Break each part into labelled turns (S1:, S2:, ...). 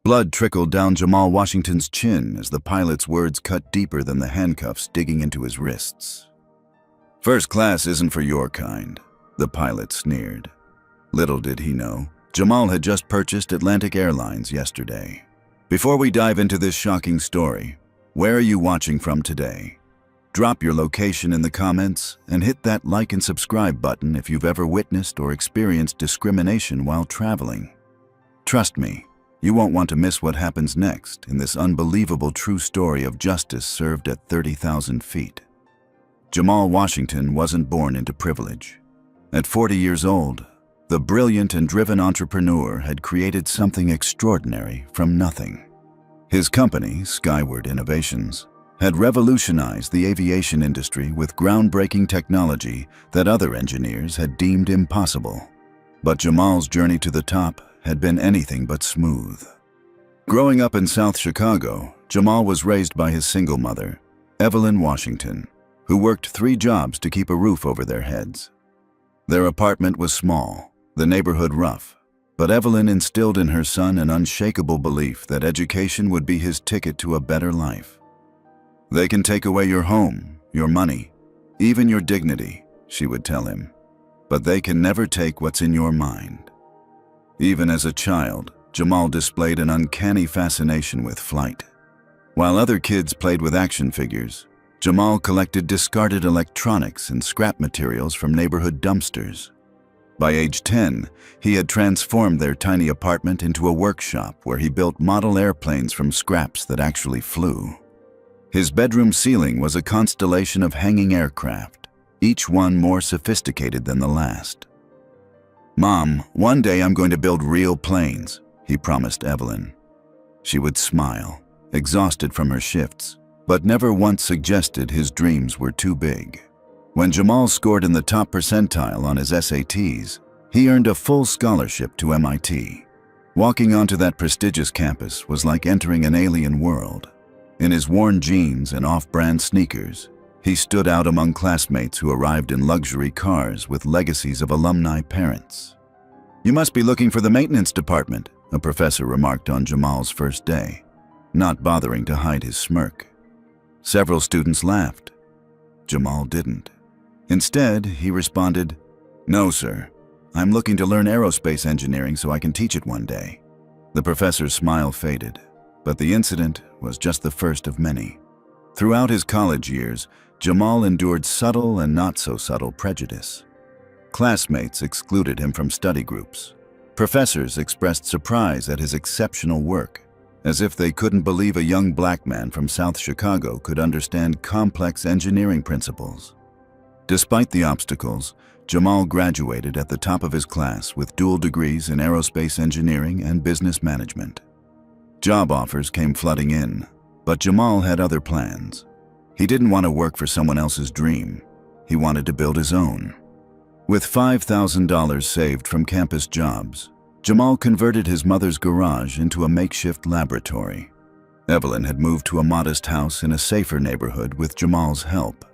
S1: Blood trickled down Jamal Washington's chin as the pilot's words cut deeper than the handcuffs digging into his wrists. "First class isn't for your kind," the pilot sneered. Little did he know, Jamal had just purchased Atlantic Airlines yesterday. Before we dive into this shocking story, where are you watching from today? Drop your location in the comments and hit that like and subscribe button if you've ever witnessed or experienced discrimination while traveling. Trust me, you won't want to miss what happens next in this unbelievable true story of justice served at 30,000 feet. Jamal Washington wasn't born into privilege. At 40 years old, the brilliant and driven entrepreneur had created something extraordinary from nothing. His company, Skyward Innovations, had revolutionized the aviation industry with groundbreaking technology that other engineers had deemed impossible. But Jamal's journey to the top had been anything but smooth. Growing up in South Chicago, Jamal was raised by his single mother, Evelyn Washington, who worked 3 jobs to keep a roof over their heads. Their apartment was small, the neighborhood rough, but Evelyn instilled in her son an unshakable belief that education would be his ticket to a better life. "They can take away your home, your money, even your dignity," she would tell him, "but they can never take what's in your mind." Even as a child, Jamal displayed an uncanny fascination with flight. While other kids played with action figures, Jamal collected discarded electronics and scrap materials from neighborhood dumpsters. By age 10, he had transformed their tiny apartment into a workshop where he built model airplanes from scraps that actually flew. His bedroom ceiling was a constellation of hanging aircraft, each one more sophisticated than the last. "Mom, one day I'm going to build real planes," he promised Evelyn. She would smile, exhausted from her shifts, but never once suggested his dreams were too big. When Jamal scored in the top percentile on his SATs, he earned a full scholarship to MIT. Walking onto that prestigious campus was like entering an alien world. In his worn jeans and off-brand sneakers, he stood out among classmates who arrived in luxury cars with legacies of alumni parents. "You must be looking for the maintenance department," a professor remarked on Jamal's first day, not bothering to hide his smirk. Several students laughed. Jamal didn't. Instead, he responded, "No, sir. I'm looking to learn aerospace engineering so I can teach it one day." The professor's smile faded, but the incident was just the first of many. Throughout his college years, Jamal endured subtle and not-so-subtle prejudice. Classmates excluded him from study groups. Professors expressed surprise at his exceptional work, as if they couldn't believe a young black man from South Chicago could understand complex engineering principles. Despite the obstacles, Jamal graduated at the top of his class with dual degrees in aerospace engineering and business management. Job offers came flooding in, but Jamal had other plans. He didn't want to work for someone else's dream. He wanted to build his own. With $5,000 saved from campus jobs, Jamal converted his mother's garage into a makeshift laboratory. Evelyn had moved to a modest house in a safer neighborhood with Jamal's help,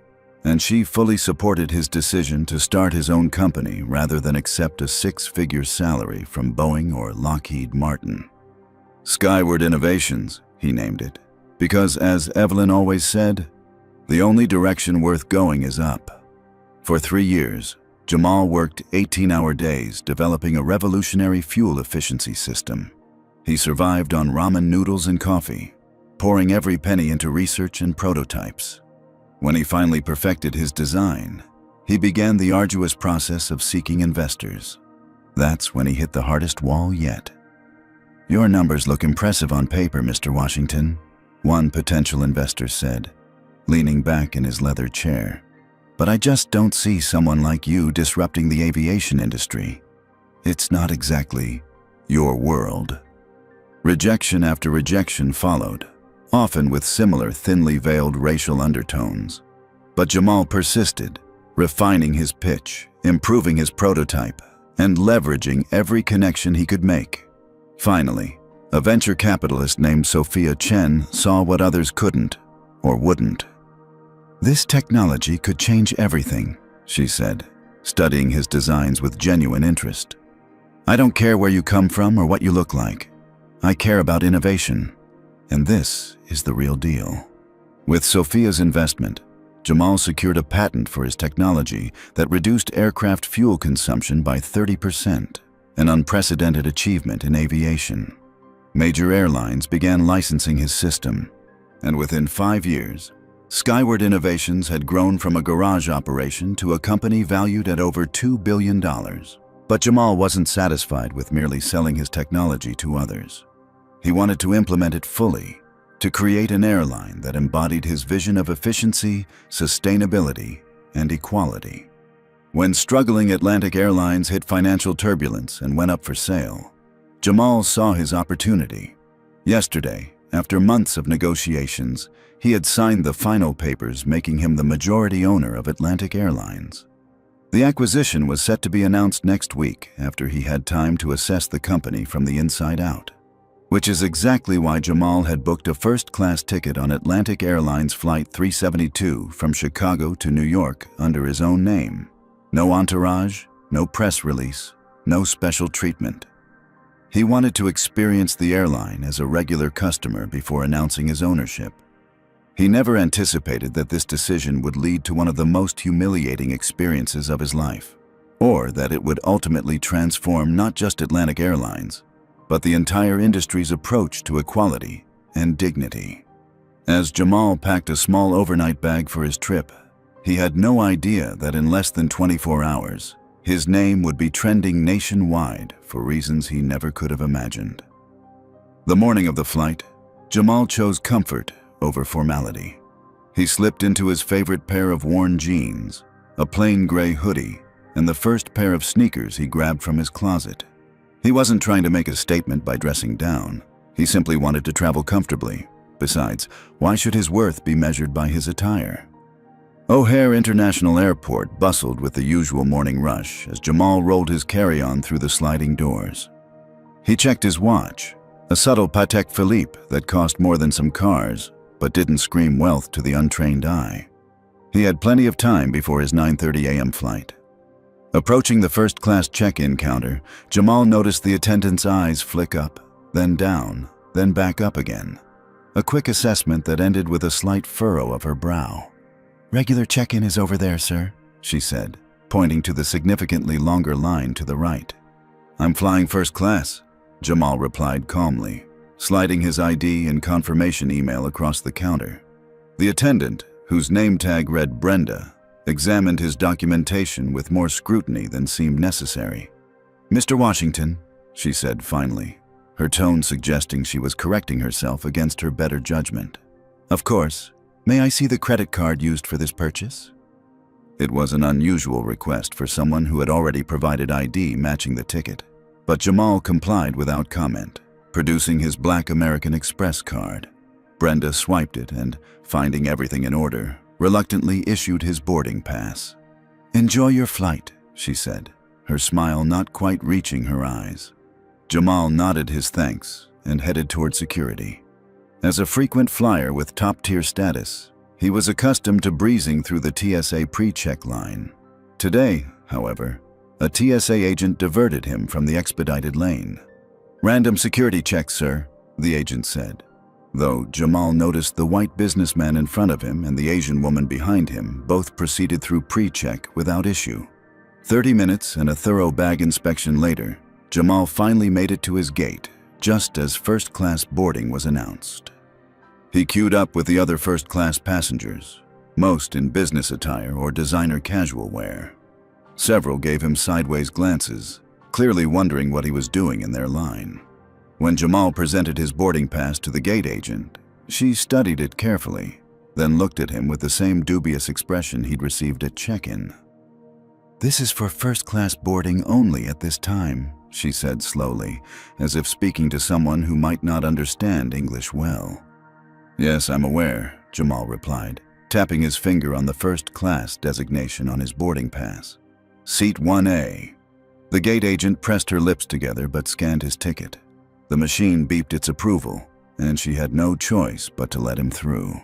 S1: and she fully supported his decision to start his own company rather than accept a 6-figure salary from Boeing or Lockheed Martin. Skyward Innovations, he named it, because as Evelyn always said, the only direction worth going is up. For 3 years, Jamal worked 18-hour days developing a revolutionary fuel efficiency system. He survived on ramen noodles and coffee, pouring every penny into research and prototypes. When he finally perfected his design, he began the arduous process of seeking investors. That's when he hit the hardest wall yet. "Your numbers look impressive on paper, Mr. Washington," one potential investor said, leaning back in his leather chair. "But I just don't see someone like you disrupting the aviation industry. It's not exactly your world." Rejection after rejection followed, often with similar thinly veiled racial undertones. But Jamal persisted, refining his pitch, improving his prototype, and leveraging every connection he could make. Finally, a venture capitalist named Sophia Chen saw what others couldn't or wouldn't. "This technology could change everything," she said, studying his designs with genuine interest. "I don't care where you come from or what you look like. I care about innovation, and this is the real deal. With Sophia's investment, Jamal secured a patent for his technology that reduced aircraft fuel consumption by 30%, an unprecedented achievement in aviation. Major airlines began licensing his system, and within 5 years, Skyward Innovations had grown from a garage operation to a company valued at over $2 billion. But Jamal wasn't satisfied with merely selling his technology to others. He wanted to implement it fully, to create an airline that embodied his vision of efficiency, sustainability, and equality. When struggling Atlantic Airlines hit financial turbulence and went up for sale, Jamal saw his opportunity. Yesterday, after months of negotiations, he had signed the final papers making him the majority owner of Atlantic Airlines. The acquisition was set to be announced next week after he had time to assess the company from the inside out. Which is exactly why Jamal had booked a first-class ticket on Atlantic Airlines Flight 372 from Chicago to New York under his own name. No entourage, no press release, no special treatment. He wanted to experience the airline as a regular customer before announcing his ownership. He never anticipated that this decision would lead to one of the most humiliating experiences of his life, or that it would ultimately transform not just Atlantic Airlines, but the entire industry's approach to equality and dignity. As Jamal packed a small overnight bag for his trip, he had no idea that in less than 24 hours, his name would be trending nationwide for reasons he never could have imagined. The morning of the flight, Jamal chose comfort over formality. He slipped into his favorite pair of worn jeans, a plain gray hoodie, and the first pair of sneakers he grabbed from his closet. He wasn't trying to make a statement by dressing down. He simply wanted to travel comfortably. Besides, why should his worth be measured by his attire? O'Hare International Airport bustled with the usual morning rush as Jamal rolled his carry-on through the sliding doors. He checked his watch, a subtle Patek Philippe that cost more than some cars, but didn't scream wealth to the untrained eye. He had plenty of time before his 9:30 a.m. flight. Approaching the first-class check-in counter, Jamal noticed the attendant's eyes flick up, then down, then back up again. A quick assessment that ended with a slight furrow of her brow. "Regular check-in is over there, sir," she said, pointing to the significantly longer line to the right. "I'm flying first class," Jamal replied calmly, sliding his ID and confirmation email across the counter. The attendant, whose name tag read Brenda, examined his documentation with more scrutiny than seemed necessary. "Mr. Washington," she said finally, her tone suggesting she was correcting herself against her better judgment. "Of course. May I see the credit card used for this purchase?" It was an unusual request for someone who had already provided ID matching the ticket, but Jamal complied without comment, producing his Black American Express card. Brenda swiped it and, finding everything in order, reluctantly issued his boarding pass. "Enjoy your flight," she said, her smile not quite reaching her eyes. Jamal nodded his thanks and headed toward security. As a frequent flyer with top-tier status, he was accustomed to breezing through the TSA pre-check line. Today, however, a TSA agent diverted him from the expedited lane. "Random security check, sir," the agent said, though Jamal noticed the white businessman in front of him and the Asian woman behind him both proceeded through pre-check without issue. 30 minutes and a thorough bag inspection later, Jamal finally made it to his gate, just as first-class boarding was announced. He queued up with the other first-class passengers, most in business attire or designer casual wear. Several gave him sideways glances, clearly wondering what he was doing in their line. When Jamal presented his boarding pass to the gate agent, she studied it carefully, then looked at him with the same dubious expression he'd received at check-in. "This is for first-class boarding only at this time," she said slowly, as if speaking to someone who might not understand English well. "Yes, I'm aware," Jamal replied, tapping his finger on the first-class designation on his boarding pass. "Seat 1A. The gate agent pressed her lips together but scanned his ticket. The machine beeped its approval, and she had no choice but to let him through.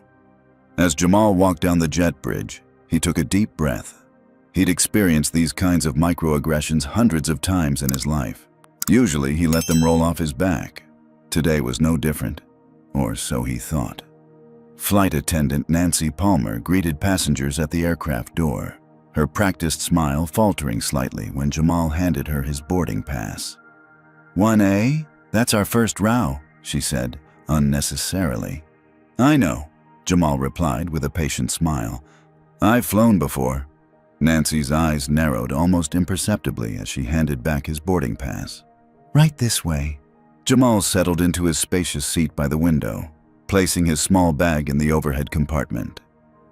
S1: As Jamal walked down the jet bridge, he took a deep breath. He'd experienced these kinds of microaggressions hundreds of times in his life. Usually, he let them roll off his back. Today was no different, or so he thought. Flight attendant Nancy Palmer greeted passengers at the aircraft door, her practiced smile faltering slightly when Jamal handed her his boarding pass. 1A? That's our first row, she said, unnecessarily. I know, Jamal replied with a patient smile. I've flown before. Nancy's eyes narrowed almost imperceptibly as she handed back his boarding pass. Right this way. Jamal settled into his spacious seat by the window, placing his small bag in the overhead compartment.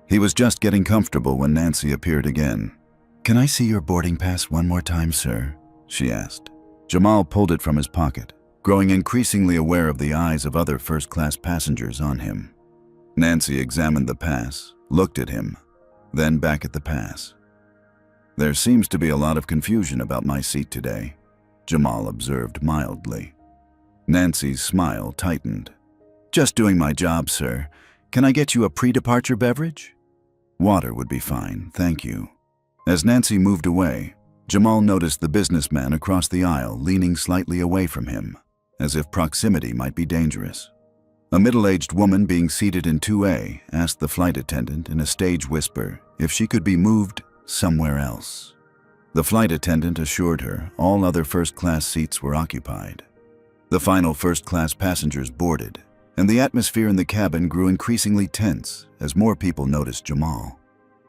S1: He was just getting comfortable when Nancy appeared again. Can I see your boarding pass one more time, sir? She asked. Jamal pulled it from his pocket, growing increasingly aware of the eyes of other first-class passengers on him. Nancy examined the pass, looked at him, then back at the pass. There seems to be a lot of confusion about my seat today, Jamal observed mildly. Nancy's smile tightened. Just doing my job, sir. Can I get you a pre-departure beverage? Water would be fine, thank you. As Nancy moved away, Jamal noticed the businessman across the aisle leaning slightly away from him, as if proximity might be dangerous. A middle-aged woman being seated in 2A asked the flight attendant in a stage whisper if she could be moved somewhere else. The flight attendant assured her all other first-class seats were occupied. The final first-class passengers boarded, and the atmosphere in the cabin grew increasingly tense as more people noticed Jamal.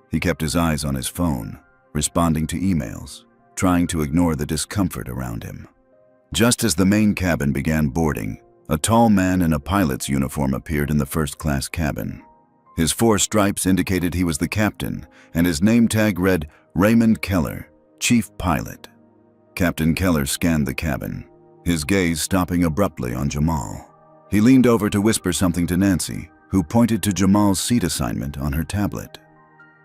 S1: He kept his eyes on his phone, responding to emails, trying to ignore the discomfort around him. Just as the main cabin began boarding, a tall man in a pilot's uniform appeared in the first-class cabin. His 4 stripes indicated he was the captain, and his name tag read Raymond Keller, Chief Pilot. Captain Keller scanned the cabin, his gaze stopping abruptly on Jamal. He leaned over to whisper something to Nancy, who pointed to Jamal's seat assignment on her tablet.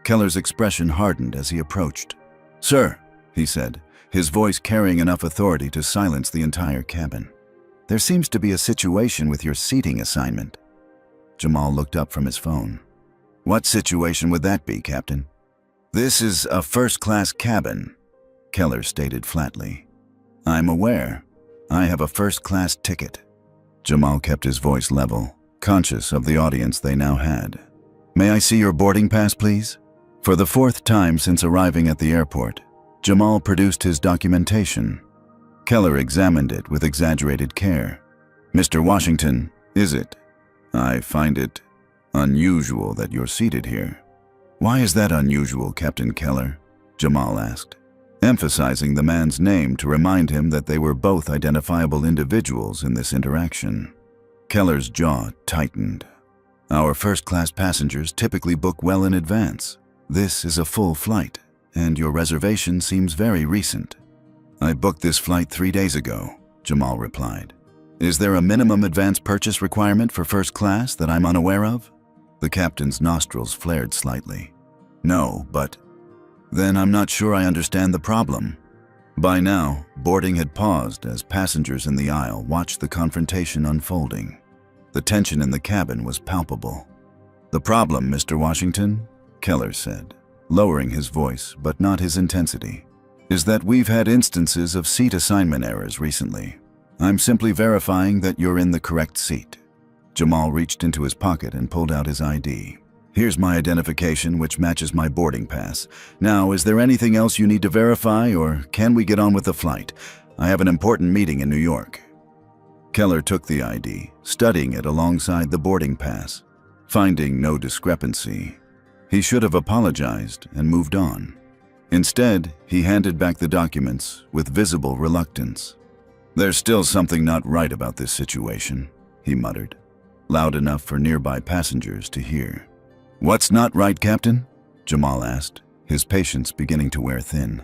S1: Keller's expression hardened as he approached. "Sir," he said, his voice carrying enough authority to silence the entire cabin. "There seems to be a situation with your seating assignment." Jamal looked up from his phone. "What situation would that be, Captain?" "This is a first-class cabin," Keller stated flatly. "I'm aware. I have a first-class ticket." Jamal kept his voice level, conscious of the audience they now had. "May I see your boarding pass, please?" For the 4th time since arriving at the airport, Jamal produced his documentation. Keller examined it with exaggerated care. "Mr. Washington, is it? I find it unusual that you're seated here." "Why is that unusual, Captain Keller?" Jamal asked, emphasizing the man's name to remind him that they were both identifiable individuals in this interaction. Keller's jaw tightened. "Our first-class passengers typically book well in advance. This is a full flight, and your reservation seems very recent." "I booked this flight 3 days ago," Jamal replied. "Is there a minimum advance purchase requirement for first class that I'm unaware of?" The captain's nostrils flared slightly. "No, but..." "Then I'm not sure I understand the problem." By now, boarding had paused as passengers in the aisle watched the confrontation unfolding. The tension in the cabin was palpable. "The problem, Mr. Washington," Keller said, lowering his voice but not his intensity, "is that we've had instances of seat assignment errors recently. I'm simply verifying that you're in the correct seat." Jamal reached into his pocket and pulled out his ID. "Here's my identification, which matches my boarding pass. Now, is there anything else you need to verify, or can we get on with the flight? I have an important meeting in New York." Keller took the ID, studying it alongside the boarding pass. Finding no discrepancy, he should have apologized and moved on. Instead, he handed back the documents with visible reluctance. "There's still something not right about this situation," he muttered, loud enough for nearby passengers to hear. "What's not right, Captain?" Jamal asked, his patience beginning to wear thin.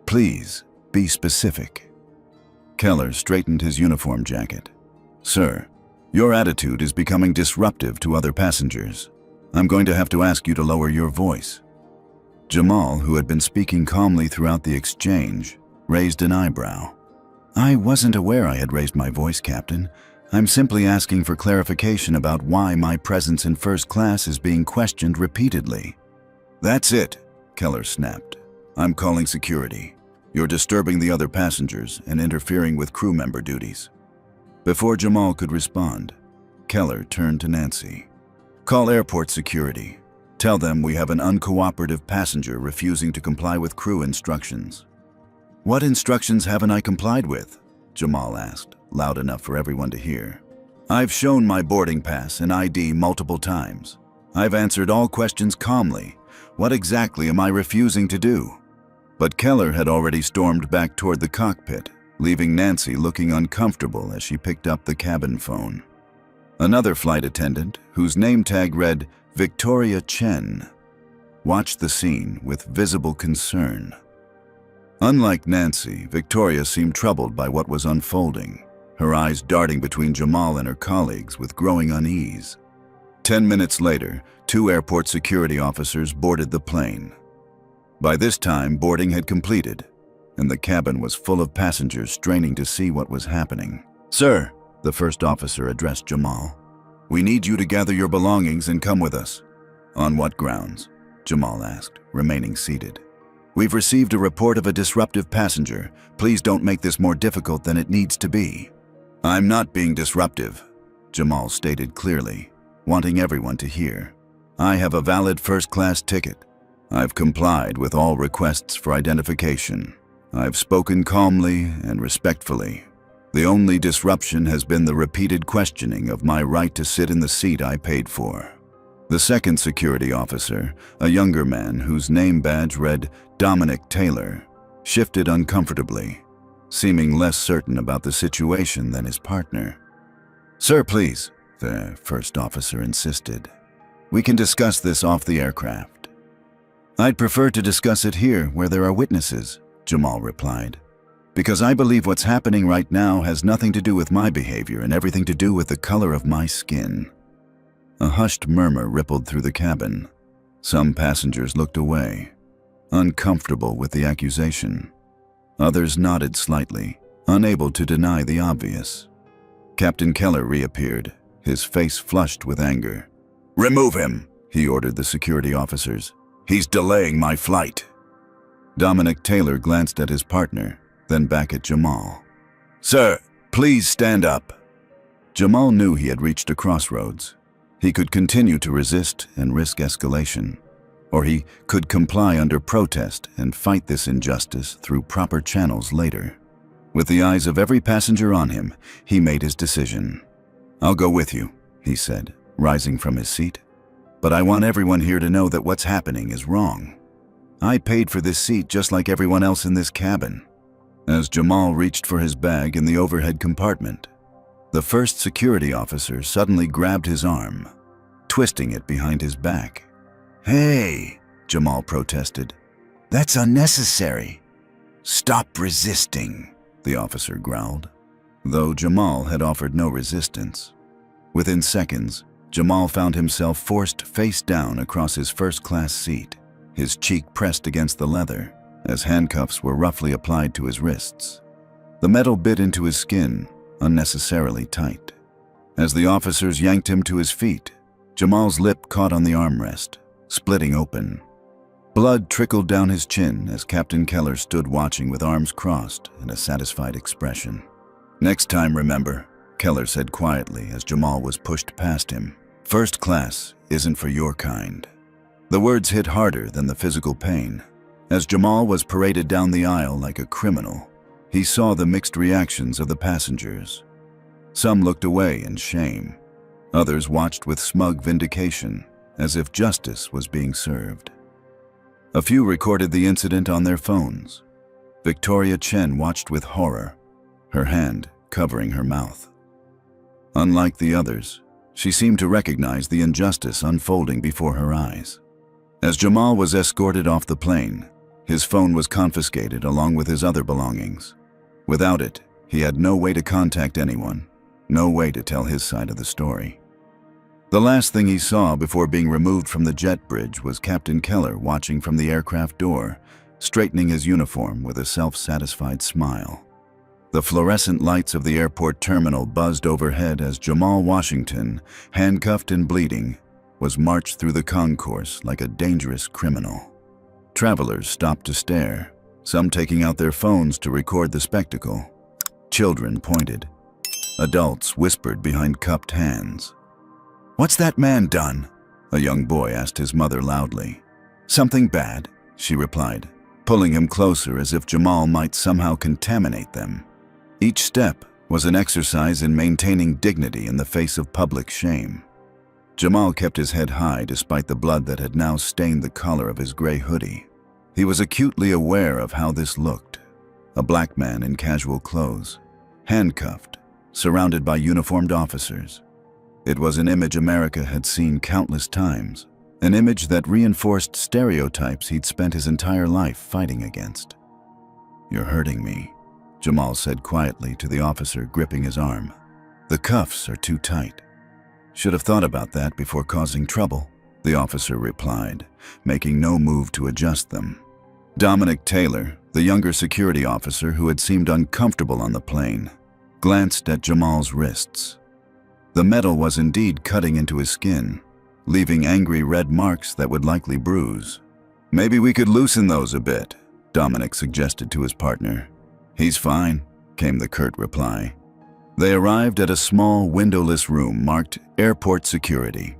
S1: "Please, be specific." Keller straightened his uniform jacket. "Sir, your attitude is becoming disruptive to other passengers. I'm going to have to ask you to lower your voice." Jamal, who had been speaking calmly throughout the exchange, raised an eyebrow. "I wasn't aware I had raised my voice, Captain. I'm simply asking for clarification about why my presence in first class is being questioned repeatedly." "That's it," Keller snapped. "I'm calling security. You're disturbing the other passengers and interfering with crew member duties." Before Jamal could respond, Keller turned to Nancy. "Call airport security. Tell them we have an uncooperative passenger refusing to comply with crew instructions." "What instructions haven't I complied with?" Jamal asked, loud enough for everyone to hear. "I've shown my boarding pass and ID multiple times. I've answered all questions calmly. What exactly am I refusing to do?" But Keller had already stormed back toward the cockpit, leaving Nancy looking uncomfortable as she picked up the cabin phone. Another flight attendant, whose name tag read Victoria Chen, watched the scene with visible concern. Unlike Nancy, Victoria seemed troubled by what was unfolding, her eyes darting between Jamal and her colleagues with growing unease. 10 minutes later, 2 airport security officers boarded the plane. By this time, boarding had completed, and the cabin was full of passengers straining to see what was happening. "Sir," the first officer addressed Jamal, "we need you to gather your belongings and come with us." "On what grounds?" Jamal asked, remaining seated. "We've received a report of a disruptive passenger. Please don't make this more difficult than it needs to be." "I'm not being disruptive," Jamal stated clearly, wanting everyone to hear. "I have a valid first-class ticket. I've complied with all requests for identification. I've spoken calmly and respectfully. The only disruption has been the repeated questioning of my right to sit in the seat I paid for." The second security officer, a younger man whose name badge read Dominic Taylor, shifted uncomfortably, seeming less certain about the situation than his partner. "Sir, please," the first officer insisted. "We can discuss this off the aircraft." "I'd prefer to discuss it here where there are witnesses," Jamal replied, "because I believe what's happening right now has nothing to do with my behavior and everything to do with the color of my skin." A hushed murmur rippled through the cabin. Some passengers looked away, uncomfortable with the accusation. Others nodded slightly, unable to deny the obvious. Captain Keller reappeared, his face flushed with anger. "Remove him," he ordered the security officers. "He's delaying my flight." Dominic Taylor glanced at his partner, then back at Jamal. "Sir, please stand up." Jamal knew he had reached a crossroads. He could continue to resist and risk escalation, or he could comply under protest and fight this injustice through proper channels later. With the eyes of every passenger on him, he made his decision. "I'll go with you," he said, rising from his seat. "But I want everyone here to know that what's happening is wrong. I paid for this seat just like everyone else in this cabin." As Jamal reached for his bag in the overhead compartment, the first security officer suddenly grabbed his arm, twisting it behind his back. "Hey," Jamal protested. "That's unnecessary." "Stop resisting," the officer growled, though Jamal had offered no resistance. Within seconds, Jamal found himself forced face down across his first-class seat, his cheek pressed against the leather, as handcuffs were roughly applied to his wrists. The metal bit into his skin, unnecessarily tight. As the officers yanked him to his feet, Jamal's lip caught on the armrest, splitting open. Blood trickled down his chin as Captain Keller stood watching with arms crossed and a satisfied expression. "Next time, remember," Keller said quietly as Jamal was pushed past him, "first class isn't for your kind." The words hit harder than the physical pain. As Jamal was paraded down the aisle like a criminal, he saw the mixed reactions of the passengers. Some looked away in shame. Others watched with smug vindication, as if justice was being served. A few recorded the incident on their phones. Victoria Chen watched with horror, her hand covering her mouth. Unlike the others, she seemed to recognize the injustice unfolding before her eyes. As Jamal was escorted off the plane, his phone was confiscated along with his other belongings. Without it, he had no way to contact anyone, no way to tell his side of the story. The last thing he saw before being removed from the jet bridge was Captain Keller watching from the aircraft door, straightening his uniform with a self-satisfied smile. The fluorescent lights of the airport terminal buzzed overhead as Jamal Washington, handcuffed and bleeding, was marched through the concourse like a dangerous criminal. Travelers stopped to stare, some taking out their phones to record the spectacle. Children pointed. Adults whispered behind cupped hands. "What's that man done?" a young boy asked his mother loudly. "Something bad," she replied, pulling him closer as if Jamal might somehow contaminate them. Each step was an exercise in maintaining dignity in the face of public shame. Jamal kept his head high despite the blood that had now stained the collar of his gray hoodie. He was acutely aware of how this looked. A black man in casual clothes, handcuffed, surrounded by uniformed officers. It was an image America had seen countless times, an image that reinforced stereotypes he'd spent his entire life fighting against. "You're hurting me," Jamal said quietly to the officer gripping his arm. "The cuffs are too tight." "Should have thought about that before causing trouble," the officer replied, making no move to adjust them. Dominic Taylor, the younger security officer who had seemed uncomfortable on the plane, glanced at Jamal's wrists. The metal was indeed cutting into his skin, leaving angry red marks that would likely bruise. "Maybe we could loosen those a bit," Dominic suggested to his partner. "He's fine," came the curt reply. They arrived at a small, windowless room marked Airport Security.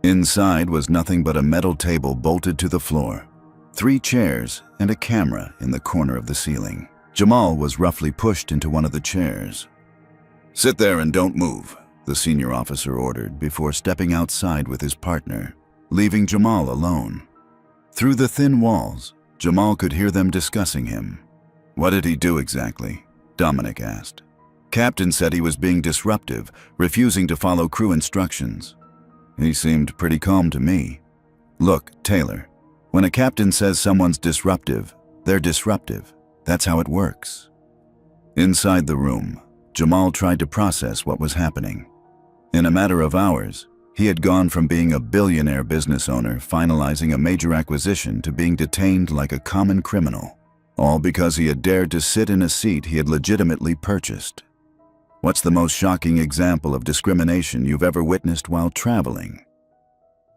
S1: Inside was nothing but a metal table bolted to the floor, 3 chairs, and a camera in the corner of the ceiling. Jamal was roughly pushed into one of the chairs. "Sit there and don't move," the senior officer ordered before stepping outside with his partner, leaving Jamal alone. Through the thin walls, Jamal could hear them discussing him. "What did he do exactly?" Dominic asked. "Captain said he was being disruptive, refusing to follow crew instructions." "He seemed pretty calm to me." "Look, Taylor, when a captain says someone's disruptive, they're disruptive. That's how it works." Inside the room, Jamal tried to process what was happening. In a matter of hours, he had gone from being a billionaire business owner finalizing a major acquisition to being detained like a common criminal, all because he had dared to sit in a seat he had legitimately purchased. "What's the most shocking example of discrimination you've ever witnessed while traveling?"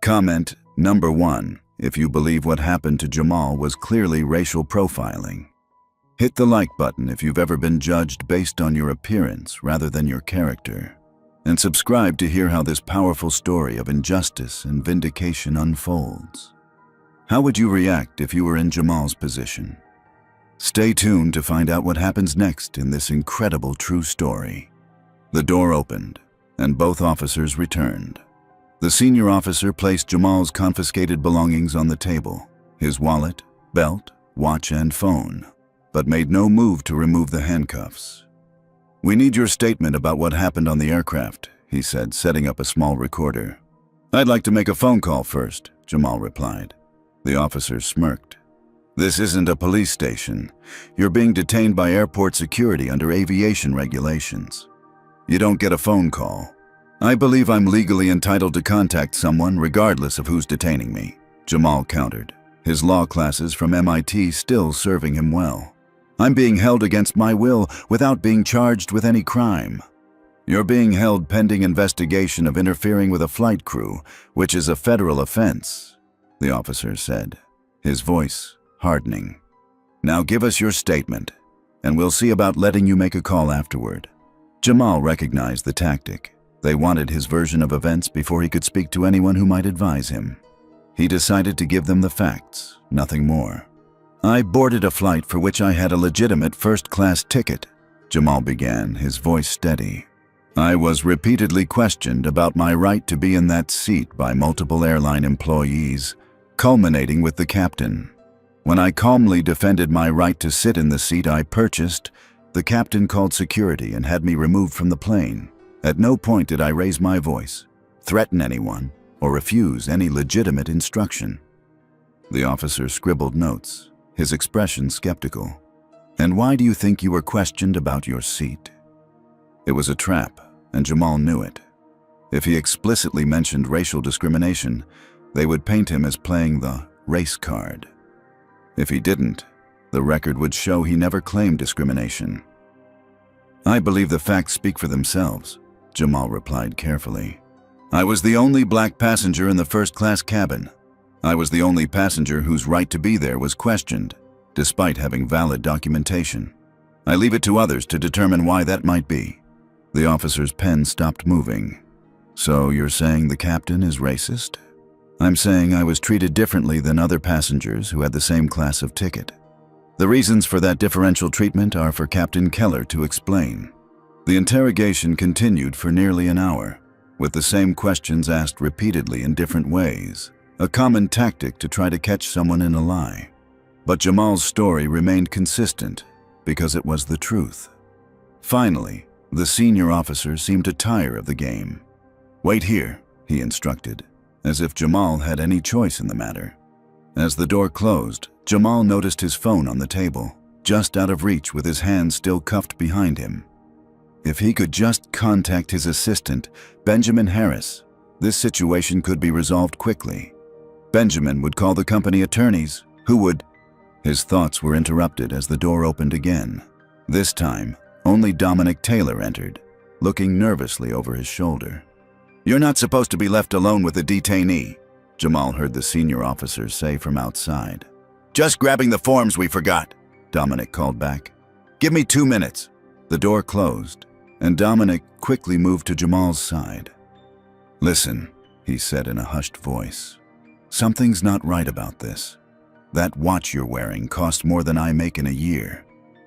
S1: Comment number 1, if you believe what happened to Jamal was clearly racial profiling. Hit the like button if you've ever been judged based on your appearance rather than your character. And subscribe to hear how this powerful story of injustice and vindication unfolds. How would you react if you were in Jamal's position? Stay tuned to find out what happens next in this incredible true story. The door opened, and both officers returned. The senior officer placed Jamal's confiscated belongings on the table, his wallet, belt, watch, and phone, but made no move to remove the handcuffs. "We need your statement about what happened on the aircraft," he said, setting up a small recorder. "I'd like to make a phone call first," Jamal replied. The officer smirked. "This isn't a police station. You're being detained by airport security under aviation regulations. You don't get a phone call." "I believe I'm legally entitled to contact someone regardless of who's detaining me," Jamal countered, his law classes from MIT still serving him well. "I'm being held against my will without being charged with any crime." "You're being held pending investigation of interfering with a flight crew, which is a federal offense," the officer said, his voice hardening. "Now give us your statement, and we'll see about letting you make a call afterward." Jamal recognized the tactic. They wanted his version of events before he could speak to anyone who might advise him. He decided to give them the facts, nothing more. "I boarded a flight for which I had a legitimate first-class ticket," Jamal began, his voice steady. "I was repeatedly questioned about my right to be in that seat by multiple airline employees, culminating with the captain. When I calmly defended my right to sit in the seat I purchased, the captain called security and had me removed from the plane. At no point did I raise my voice, threaten anyone, or refuse any legitimate instruction." The officer scribbled notes, his expression skeptical. "And why do you think you were questioned about your seat?" It was a trap, and Jamal knew it. If he explicitly mentioned racial discrimination, they would paint him as playing the race card. If he didn't, the record would show he never claimed discrimination. "I believe the facts speak for themselves," Jamal replied carefully. "I was the only black passenger in the first-class cabin. I was the only passenger whose right to be there was questioned, despite having valid documentation. I leave it to others to determine why that might be." The officer's pen stopped moving. So you're saying the captain is racist? I'm saying I was treated differently than other passengers who had the same class of ticket. The reasons for that differential treatment are for Captain Keller to explain. The interrogation continued for nearly an hour, with the same questions asked repeatedly in different ways, a common tactic to try to catch someone in a lie. But Jamal's story remained consistent because it was the truth. Finally, the senior officer seemed to tire of the game. "Wait here," he instructed, as if Jamal had any choice in the matter. As the door closed, Jamal noticed his phone on the table, just out of reach with his hands still cuffed behind him. If he could just contact his assistant, Benjamin Harris, this situation could be resolved quickly. Benjamin would call the company attorneys, who would... His thoughts were interrupted as the door opened again. This time, only Dominic Taylor entered, looking nervously over his shoulder. "You're not supposed to be left alone with a detainee," Jamal heard the senior officer say from outside. "Just grabbing the forms we forgot," Dominic called back. "Give me 2 minutes." The door closed, and Dominic quickly moved to Jamal's side. "Listen," he said in a hushed voice. "Something's not right about this. That watch you're wearing cost more than I make in a year,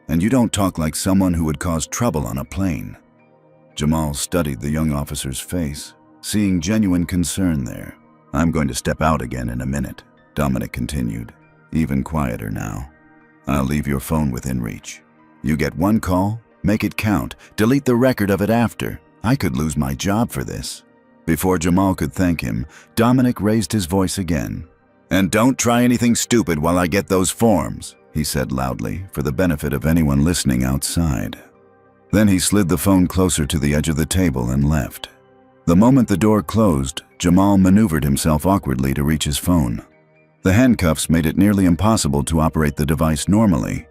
S1: and you don't talk like someone who would cause trouble on a plane." Jamal studied the young officer's face, seeing genuine concern there. "I'm going to step out again in a minute," Dominic continued, even quieter now. "I'll leave your phone within reach. You get one call, make it count, delete the record of it after. I could lose my job for this." Before Jamal could thank him, Dominic raised his voice again. "And don't try anything stupid while I get those forms," he said loudly, for the benefit of anyone listening outside. Then he slid the phone closer to the edge of the table and left. The moment the door closed, Jamal maneuvered himself awkwardly to reach his phone. The handcuffs made it nearly impossible to operate the device normally,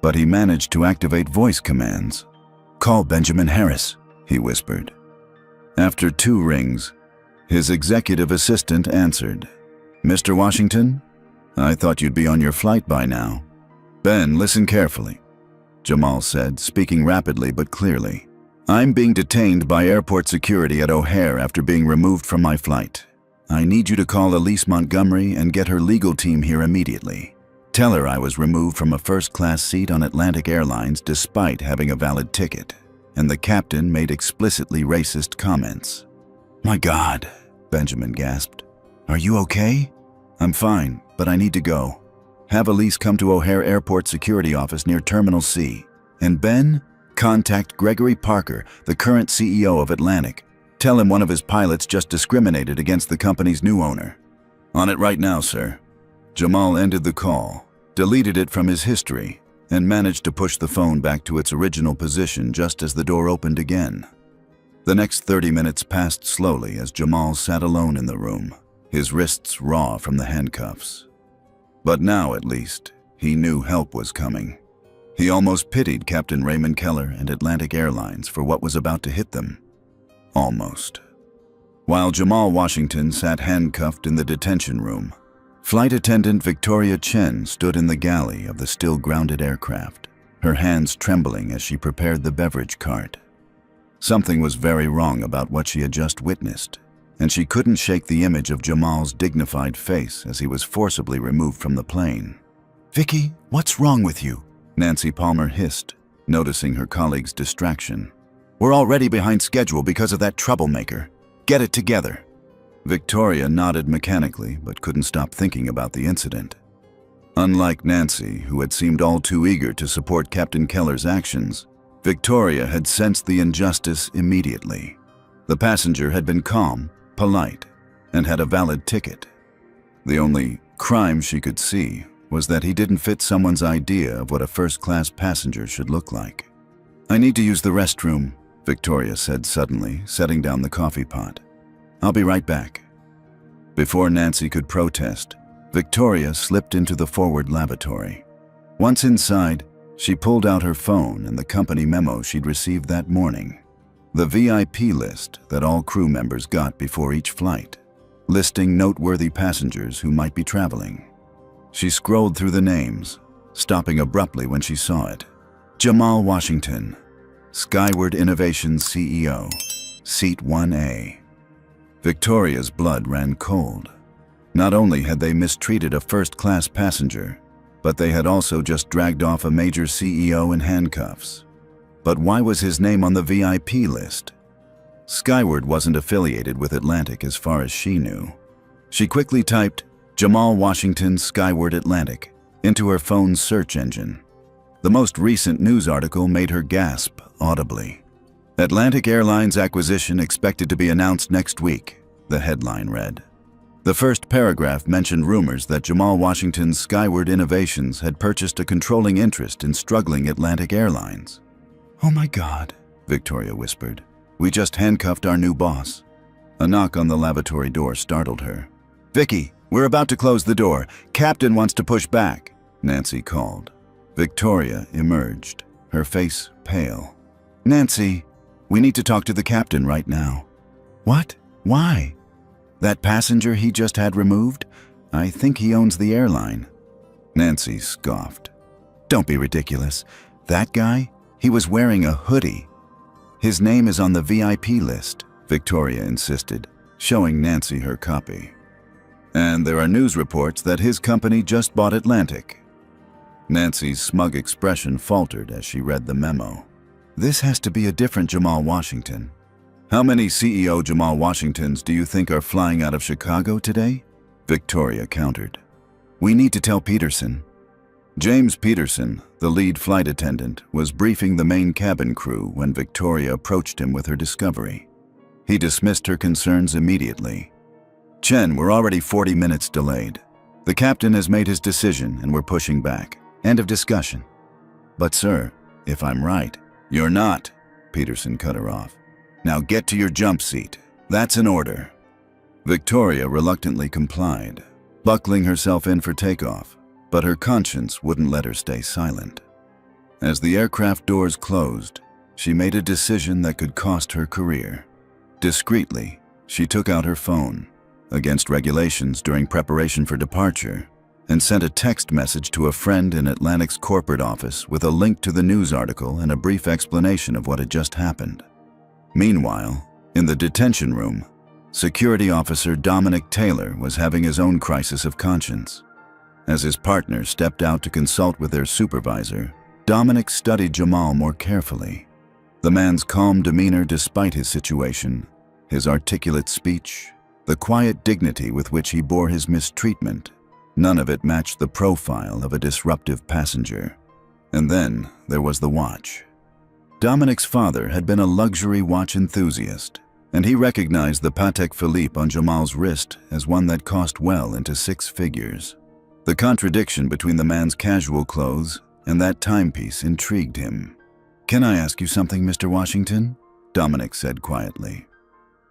S1: but he managed to activate voice commands. "Call Benjamin Harris," he whispered. After 2 rings, his executive assistant answered. "Mr. Washington? I thought you'd be on your flight by now." "Ben, listen carefully," Jamal said, speaking rapidly but clearly. "I'm being detained by airport security at O'Hare after being removed from my flight. I need you to call Elise Montgomery and get her legal team here immediately. Tell her I was removed from a first-class seat on Atlantic Airlines despite having a valid ticket, and the captain made explicitly racist comments." "My God," Benjamin gasped. "Are you okay?" "I'm fine, but I need to go. Have Elise come to O'Hare Airport Security Office near Terminal C. And Ben, contact Gregory Parker, the current CEO of Atlantic. Tell him one of his pilots just discriminated against the company's new owner." "On it right now, sir." Jamal ended the call, deleted it from his history, and managed to push the phone back to its original position just as the door opened again. The next 30 minutes passed slowly as Jamal sat alone in the room, his wrists raw from the handcuffs. But now, at least, he knew help was coming. He almost pitied Captain Raymond Keller and Atlantic Airlines for what was about to hit them. Almost. While Jamal Washington sat handcuffed in the detention room, flight attendant Victoria Chen stood in the galley of the still grounded aircraft, her hands trembling as she prepared the beverage cart. Something was very wrong about what she had just witnessed, and she couldn't shake the image of Jamal's dignified face as he was forcibly removed from the plane. "Vicky, what's wrong with you?" Nancy Palmer hissed, noticing her colleague's distraction. "We're already behind schedule because of that troublemaker. Get it together." Victoria nodded mechanically but couldn't stop thinking about the incident. Unlike Nancy, who had seemed all too eager to support Captain Keller's actions, Victoria had sensed the injustice immediately. The passenger had been calm, polite, and had a valid ticket. The only crime she could see was that he didn't fit someone's idea of what a first-class passenger should look like. "I need to use the restroom," Victoria said suddenly, setting down the coffee pot. "I'll be right back." Before Nancy could protest, Victoria slipped into the forward lavatory. Once inside, she pulled out her phone and the company memo she'd received that morning. The VIP list that all crew members got before each flight, listing noteworthy passengers who might be traveling. She scrolled through the names, stopping abruptly when she saw it. Jamal Washington, Skyward Innovations CEO, Seat 1A. Victoria's blood ran cold. Not only had they mistreated a first-class passenger, but they had also just dragged off a major CEO in handcuffs. But why was his name on the VIP list? Skyward wasn't affiliated with Atlantic as far as she knew. She quickly typed Jamal Washington Skyward Atlantic into her phone's search engine. The most recent news article made her gasp audibly. Atlantic Airlines acquisition expected to be announced next week, the headline read. The first paragraph mentioned rumors that Jamal Washington's Skyward Innovations had purchased a controlling interest in struggling Atlantic Airlines. "Oh my God," Victoria whispered. "We just handcuffed our new boss." A knock on the lavatory door startled her. "Vicky, we're about to close the door. Captain wants to push back," Nancy called. Victoria emerged, her face pale. "Nancy, we need to talk to the captain right now." "What? Why?" "That passenger he just had removed? I think he owns the airline." Nancy scoffed. "Don't be ridiculous. That guy? He was wearing a hoodie." "His name is on the VIP list," Victoria insisted, showing Nancy her copy. "And there are news reports that his company just bought Atlantic." Nancy's smug expression faltered as she read the memo. "This has to be a different Jamal Washington." "How many CEO Jamal Washingtons do you think are flying out of Chicago today?" Victoria countered. "We need to tell Peterson." James Peterson, the lead flight attendant, was briefing the main cabin crew when Victoria approached him with her discovery. He dismissed her concerns immediately. "Chen, we're already 40 minutes delayed. The captain has made his decision and we're pushing back. End of discussion." "But sir, if I'm right." "You're not," Peterson cut her off. "Now get to your jump seat. That's an order." Victoria reluctantly complied, buckling herself in for takeoff, but her conscience wouldn't let her stay silent. As the aircraft doors closed, she made a decision that could cost her career. Discreetly, she took out her phone, against regulations during preparation for departure, and sent a text message to a friend in Atlantic's corporate office with a link to the news article and a brief explanation of what had just happened. Meanwhile, in the detention room, Security Officer Dominic Taylor was having his own crisis of conscience. As his partner stepped out to consult with their supervisor, Dominic studied Jamal more carefully. The man's calm demeanor despite his situation, his articulate speech, the quiet dignity with which he bore his mistreatment, none of it matched the profile of a disruptive passenger. And then there was the watch. Dominic's father had been a luxury watch enthusiast, and he recognized the Patek Philippe on Jamal's wrist as one that cost well into 6 figures. The contradiction between the man's casual clothes and that timepiece intrigued him. "Can I ask you something, Mr. Washington?" Dominic said quietly.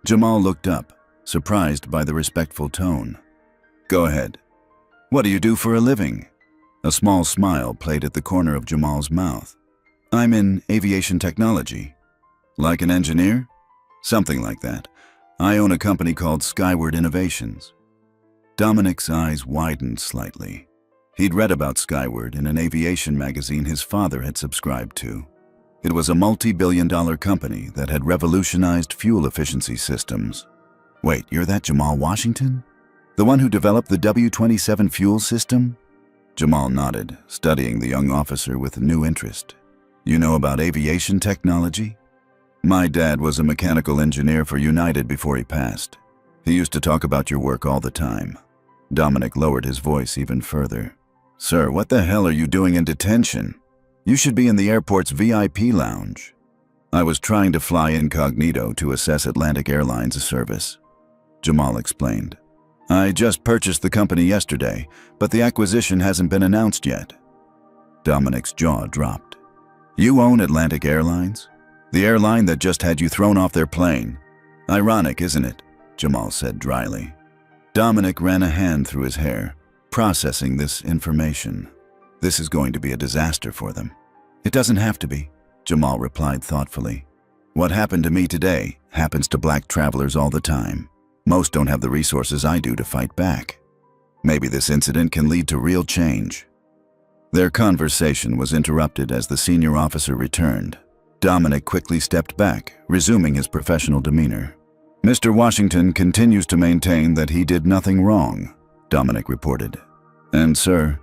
S1: Jamal looked up, surprised by the respectful tone. "Go ahead." "What do you do for a living?" A small smile played at the corner of Jamal's mouth. "I'm in aviation technology." "Like an engineer?" "Something like that. I own a company called Skyward Innovations." Dominic's eyes widened slightly. He'd read about Skyward in an aviation magazine his father had subscribed to. It was a multi-billion-dollar company that had revolutionized fuel efficiency systems. "Wait, you're that Jamal Washington? The one who developed the W-27 fuel system?" Jamal nodded, studying the young officer with new interest. "You know about aviation technology?" "My dad was a mechanical engineer for United before he passed. He used to talk about your work all the time." Dominic lowered his voice even further. "Sir, what the hell are you doing in detention? You should be in the airport's VIP lounge." "I was trying to fly incognito to assess Atlantic Airlines' service," Jamal explained. "I just purchased the company yesterday, but the acquisition hasn't been announced yet." Dominic's jaw dropped. "You own Atlantic Airlines? The airline that just had you thrown off their plane? Ironic, isn't it?" Jamal said dryly. Dominic ran a hand through his hair, processing this information. "This is going to be a disaster for them." "It doesn't have to be," Jamal replied thoughtfully. "What happened to me today happens to black travelers all the time. Most don't have the resources I do to fight back. Maybe this incident can lead to real change." Their conversation was interrupted as the senior officer returned. Dominic quickly stepped back, resuming his professional demeanor. Mr. Washington continues to maintain that he did nothing wrong, Dominic reported. And, sir,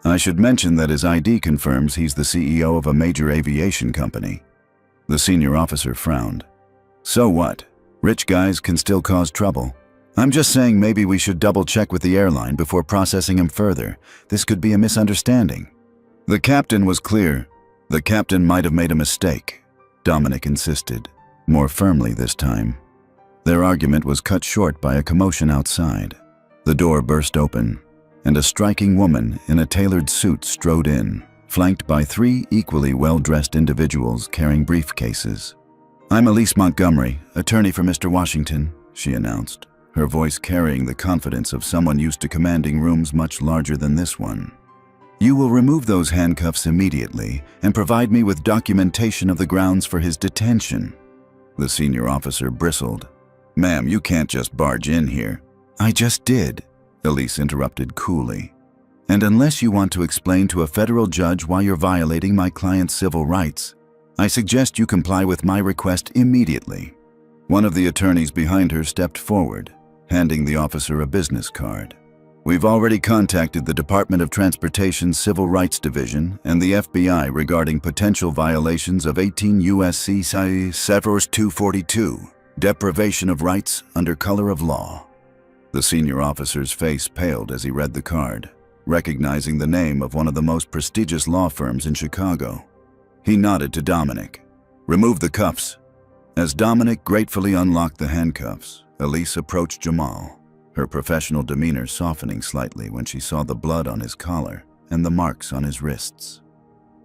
S1: I should mention that his ID confirms he's the CEO of a major aviation company. The senior officer frowned. So what? Rich guys can still cause trouble. I'm just saying maybe we should double-check with the airline before processing him further. This could be a misunderstanding. The captain was clear. The captain might have made a mistake, Dominic insisted, more firmly this time. Their argument was cut short by a commotion outside. The door burst open, and a striking woman in a tailored suit strode in, flanked by 3 equally well-dressed individuals carrying briefcases. "I'm Elise Montgomery, attorney for Mr. Washington," she announced, her voice carrying the confidence of someone used to commanding rooms much larger than this one. "You will remove those handcuffs immediately and provide me with documentation of the grounds for his detention." The senior officer bristled. "Ma'am, you can't just barge in here." "I just did," Elise interrupted coolly. "And unless you want to explain to a federal judge why you're violating my client's civil rights, I suggest you comply with my request immediately." One of the attorneys behind her stepped forward, handing the officer a business card. "We've already contacted the Department of Transportation's Civil Rights Division and the FBI regarding potential violations of 18 U.S.C. Severus 242, deprivation of rights under color of law." The senior officer's face paled as he read the card, recognizing the name of one of the most prestigious law firms in Chicago. He nodded to Dominic. "Remove the cuffs." As Dominic gratefully unlocked the handcuffs, Elise approached Jamal, her professional demeanor softening slightly when she saw the blood on his collar and the marks on his wrists.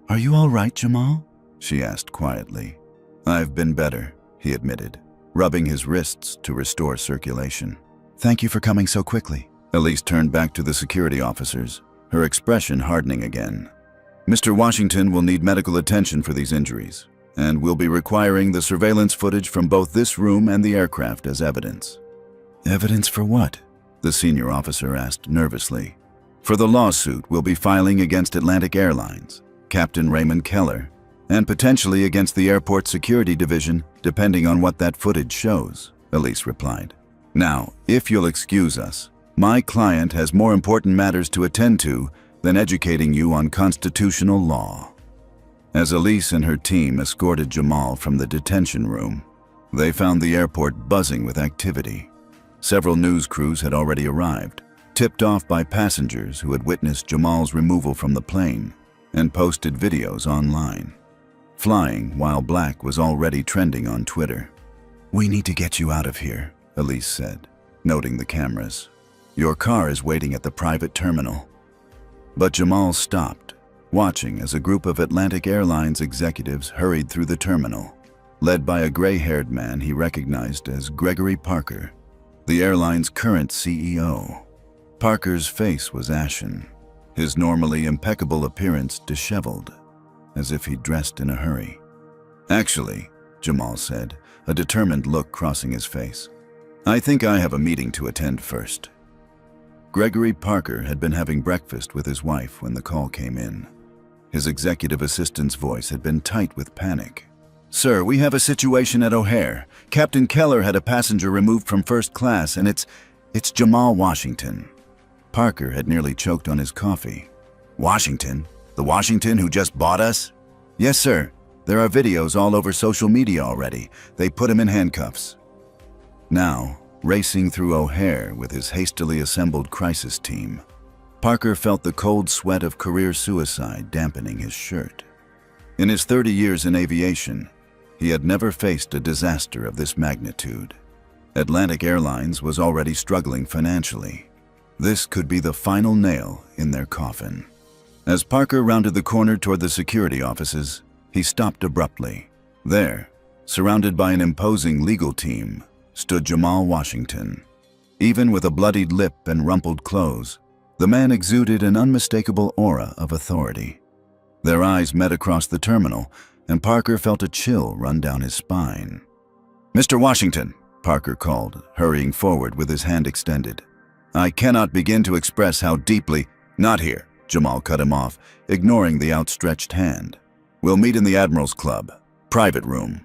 S1: "Are you all right, Jamal?" she asked quietly. "I've been better," he admitted, rubbing his wrists to restore circulation. "Thank you for coming so quickly." Elise turned back to the security officers, her expression hardening again. "Mr. Washington will need medical attention for these injuries, and we'll be requiring the surveillance footage from both this room and the aircraft as evidence." "Evidence for what?" the senior officer asked nervously. "For the lawsuit we'll be filing against Atlantic Airlines, Captain Raymond Keller, and potentially against the airport security division, depending on what that footage shows," Elise replied. "Now, if you'll excuse us, my client has more important matters to attend to than educating you on constitutional law." As Elise and her team escorted Jamal from the detention room, they found the airport buzzing with activity. Several news crews had already arrived, tipped off by passengers who had witnessed Jamal's removal from the plane and posted videos online. Flying While Black was already trending on Twitter. "We need to get you out of here," Elise said, noting the cameras. "Your car is waiting at the private terminal." But Jamal stopped, watching as a group of Atlantic Airlines executives hurried through the terminal, led by a gray-haired man he recognized as Gregory Parker, the airline's current CEO. Parker's face was ashen, his normally impeccable appearance disheveled, as if he'd dressed in a hurry. "Actually," Jamal said, a determined look crossing his face, "I think I have a meeting to attend first." Gregory Parker had been having breakfast with his wife when the call came in. His executive assistant's voice had been tight with panic. "Sir, we have a situation at O'Hare. Captain Keller had a passenger removed from first class, and it's Jamal Washington." Parker had nearly choked on his coffee. "Washington? The Washington who just bought us?" "Yes, sir. There are videos all over social media already. They put him in handcuffs." Now, racing through O'Hare with his hastily assembled crisis team, Parker felt the cold sweat of career suicide dampening his shirt. In his 30 years in aviation, he had never faced a disaster of this magnitude. Atlantic Airlines was already struggling financially. This could be the final nail in their coffin. As Parker rounded the corner toward the security offices, he stopped abruptly. There, surrounded by an imposing legal team, stood Jamal Washington. Even with a bloodied lip and rumpled clothes, the man exuded an unmistakable aura of authority. Their eyes met across the terminal, and Parker felt a chill run down his spine. "Mr. Washington," Parker called, hurrying forward with his hand extended. "I cannot begin to express how deeply—" "Not here," Jamal cut him off, ignoring the outstretched hand. "We'll meet in the Admiral's Club. private room."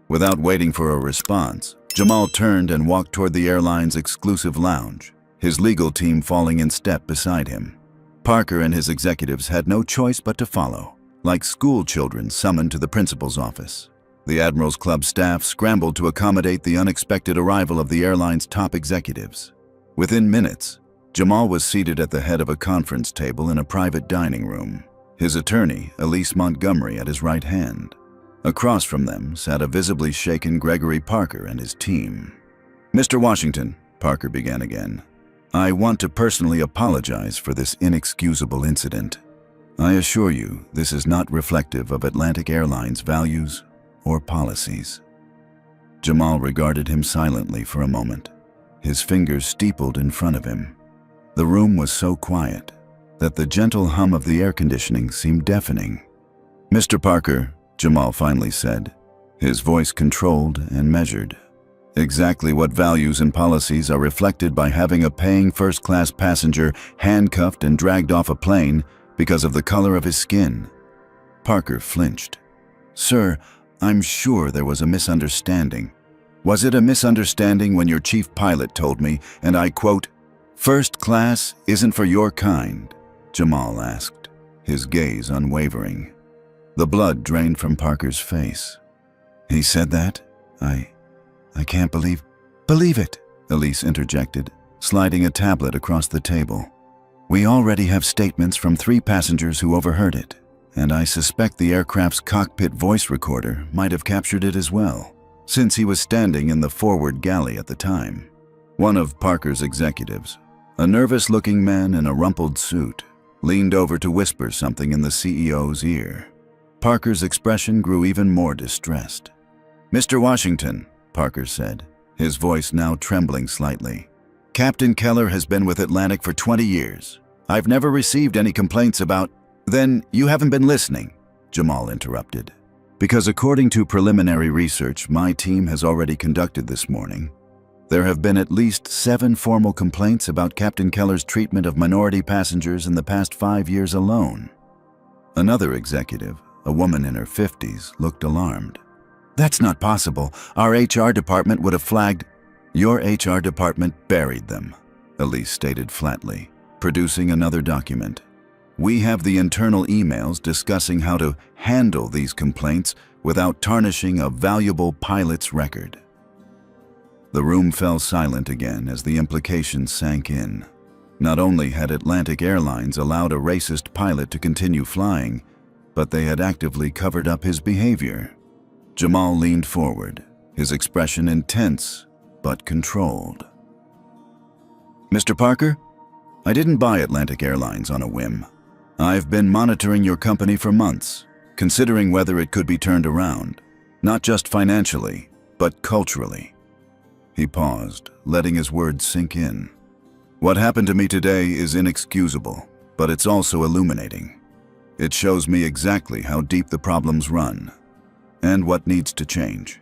S1: Without waiting for a response, Jamal turned and walked toward the airline's exclusive lounge, his legal team falling in step beside him. Parker and his executives had no choice but to follow, like school children summoned to the principal's office. The Admirals Club staff scrambled to accommodate the unexpected arrival of the airline's top executives. Within minutes, Jamal was seated at the head of a conference table in a private dining room, his attorney, Elise Montgomery, at his right hand. Across from them sat a visibly shaken Gregory Parker and his team. "Mr. Washington," Parker began again, "I want to personally apologize for this inexcusable incident. I assure you this is not reflective of Atlantic Airlines' values or policies." Jamal regarded him silently for a moment, his fingers steepled in front of him. The room was so quiet that the gentle hum of the air conditioning seemed deafening. "Mr. Parker," Jamal finally said, his voice controlled and measured, "exactly what values and policies are reflected by having a paying first-class passenger handcuffed and dragged off a plane because of the color of his skin?" Parker flinched. "Sir, I'm sure there was a misunderstanding." "Was it a misunderstanding when your chief pilot told me, and I quote, 'First class isn't for your kind'?" Jamal asked, his gaze unwavering. The blood drained from Parker's face. "He said that? I can't believe it," Elise interjected, sliding a tablet across the table. "We already have statements from 3 passengers who overheard it, and I suspect the aircraft's cockpit voice recorder might have captured it as well, since he was standing in the forward galley at the time." One of Parker's executives, a nervous-looking man in a rumpled suit, leaned over to whisper something in the CEO's ear. Parker's expression grew even more distressed. "Mr. Washington," Parker said, his voice now trembling slightly, "Captain Keller has been with Atlantic for 20 years. I've never received any complaints about—" "Then you haven't been listening," Jamal interrupted. "Because according to preliminary research my team has already conducted this morning, there have been at least 7 formal complaints about Captain Keller's treatment of minority passengers in the past 5 years alone." Another executive, a woman in her 50s, looked alarmed. "That's not possible. Our HR department would have flagged—" "Your HR department buried them," Elise stated flatly, producing another document. "We have the internal emails discussing how to handle these complaints without tarnishing a valuable pilot's record." The room fell silent again as the implications sank in. Not only had Atlantic Airlines allowed a racist pilot to continue flying, but they had actively covered up his behavior. Jamal leaned forward, his expression intense but controlled. "Mr. Parker, I didn't buy Atlantic Airlines on a whim. I've been monitoring your company for months, considering whether it could be turned around, not just financially, but culturally." He paused, letting his words sink in. "What happened to me today is inexcusable, but it's also illuminating. It shows me exactly how deep the problems run, and what needs to change."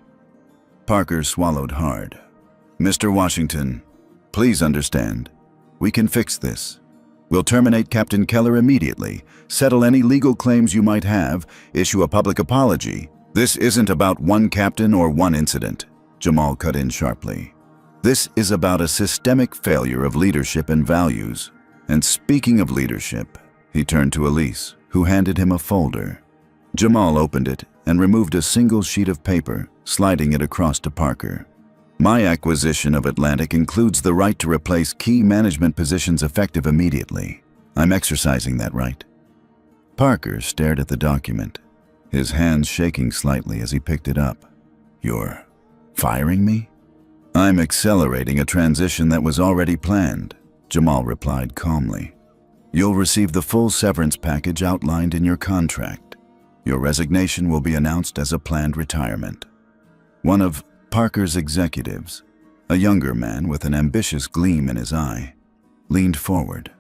S1: Parker swallowed hard. "Mr. Washington, please understand, we can fix this. We'll terminate Captain Keller immediately, settle any legal claims you might have, issue a public apology. This isn't about one captain or one incident," Jamal cut in sharply. "This is about a systemic failure of leadership and values. And speaking of leadership," he turned to Elise, who handed him a folder. Jamal opened it and removed a single sheet of paper, sliding it across to Parker. "My acquisition of Atlantic includes the right to replace key management positions effective immediately. I'm exercising that right." Parker stared at the document, his hands shaking slightly as he picked it up. "You're firing me?" "I'm accelerating a transition that was already planned," Jamal replied calmly. "You'll receive the full severance package outlined in your contract. Your resignation will be announced as a planned retirement." One of Parker's executives, a younger man with an ambitious gleam in his eye, leaned forward.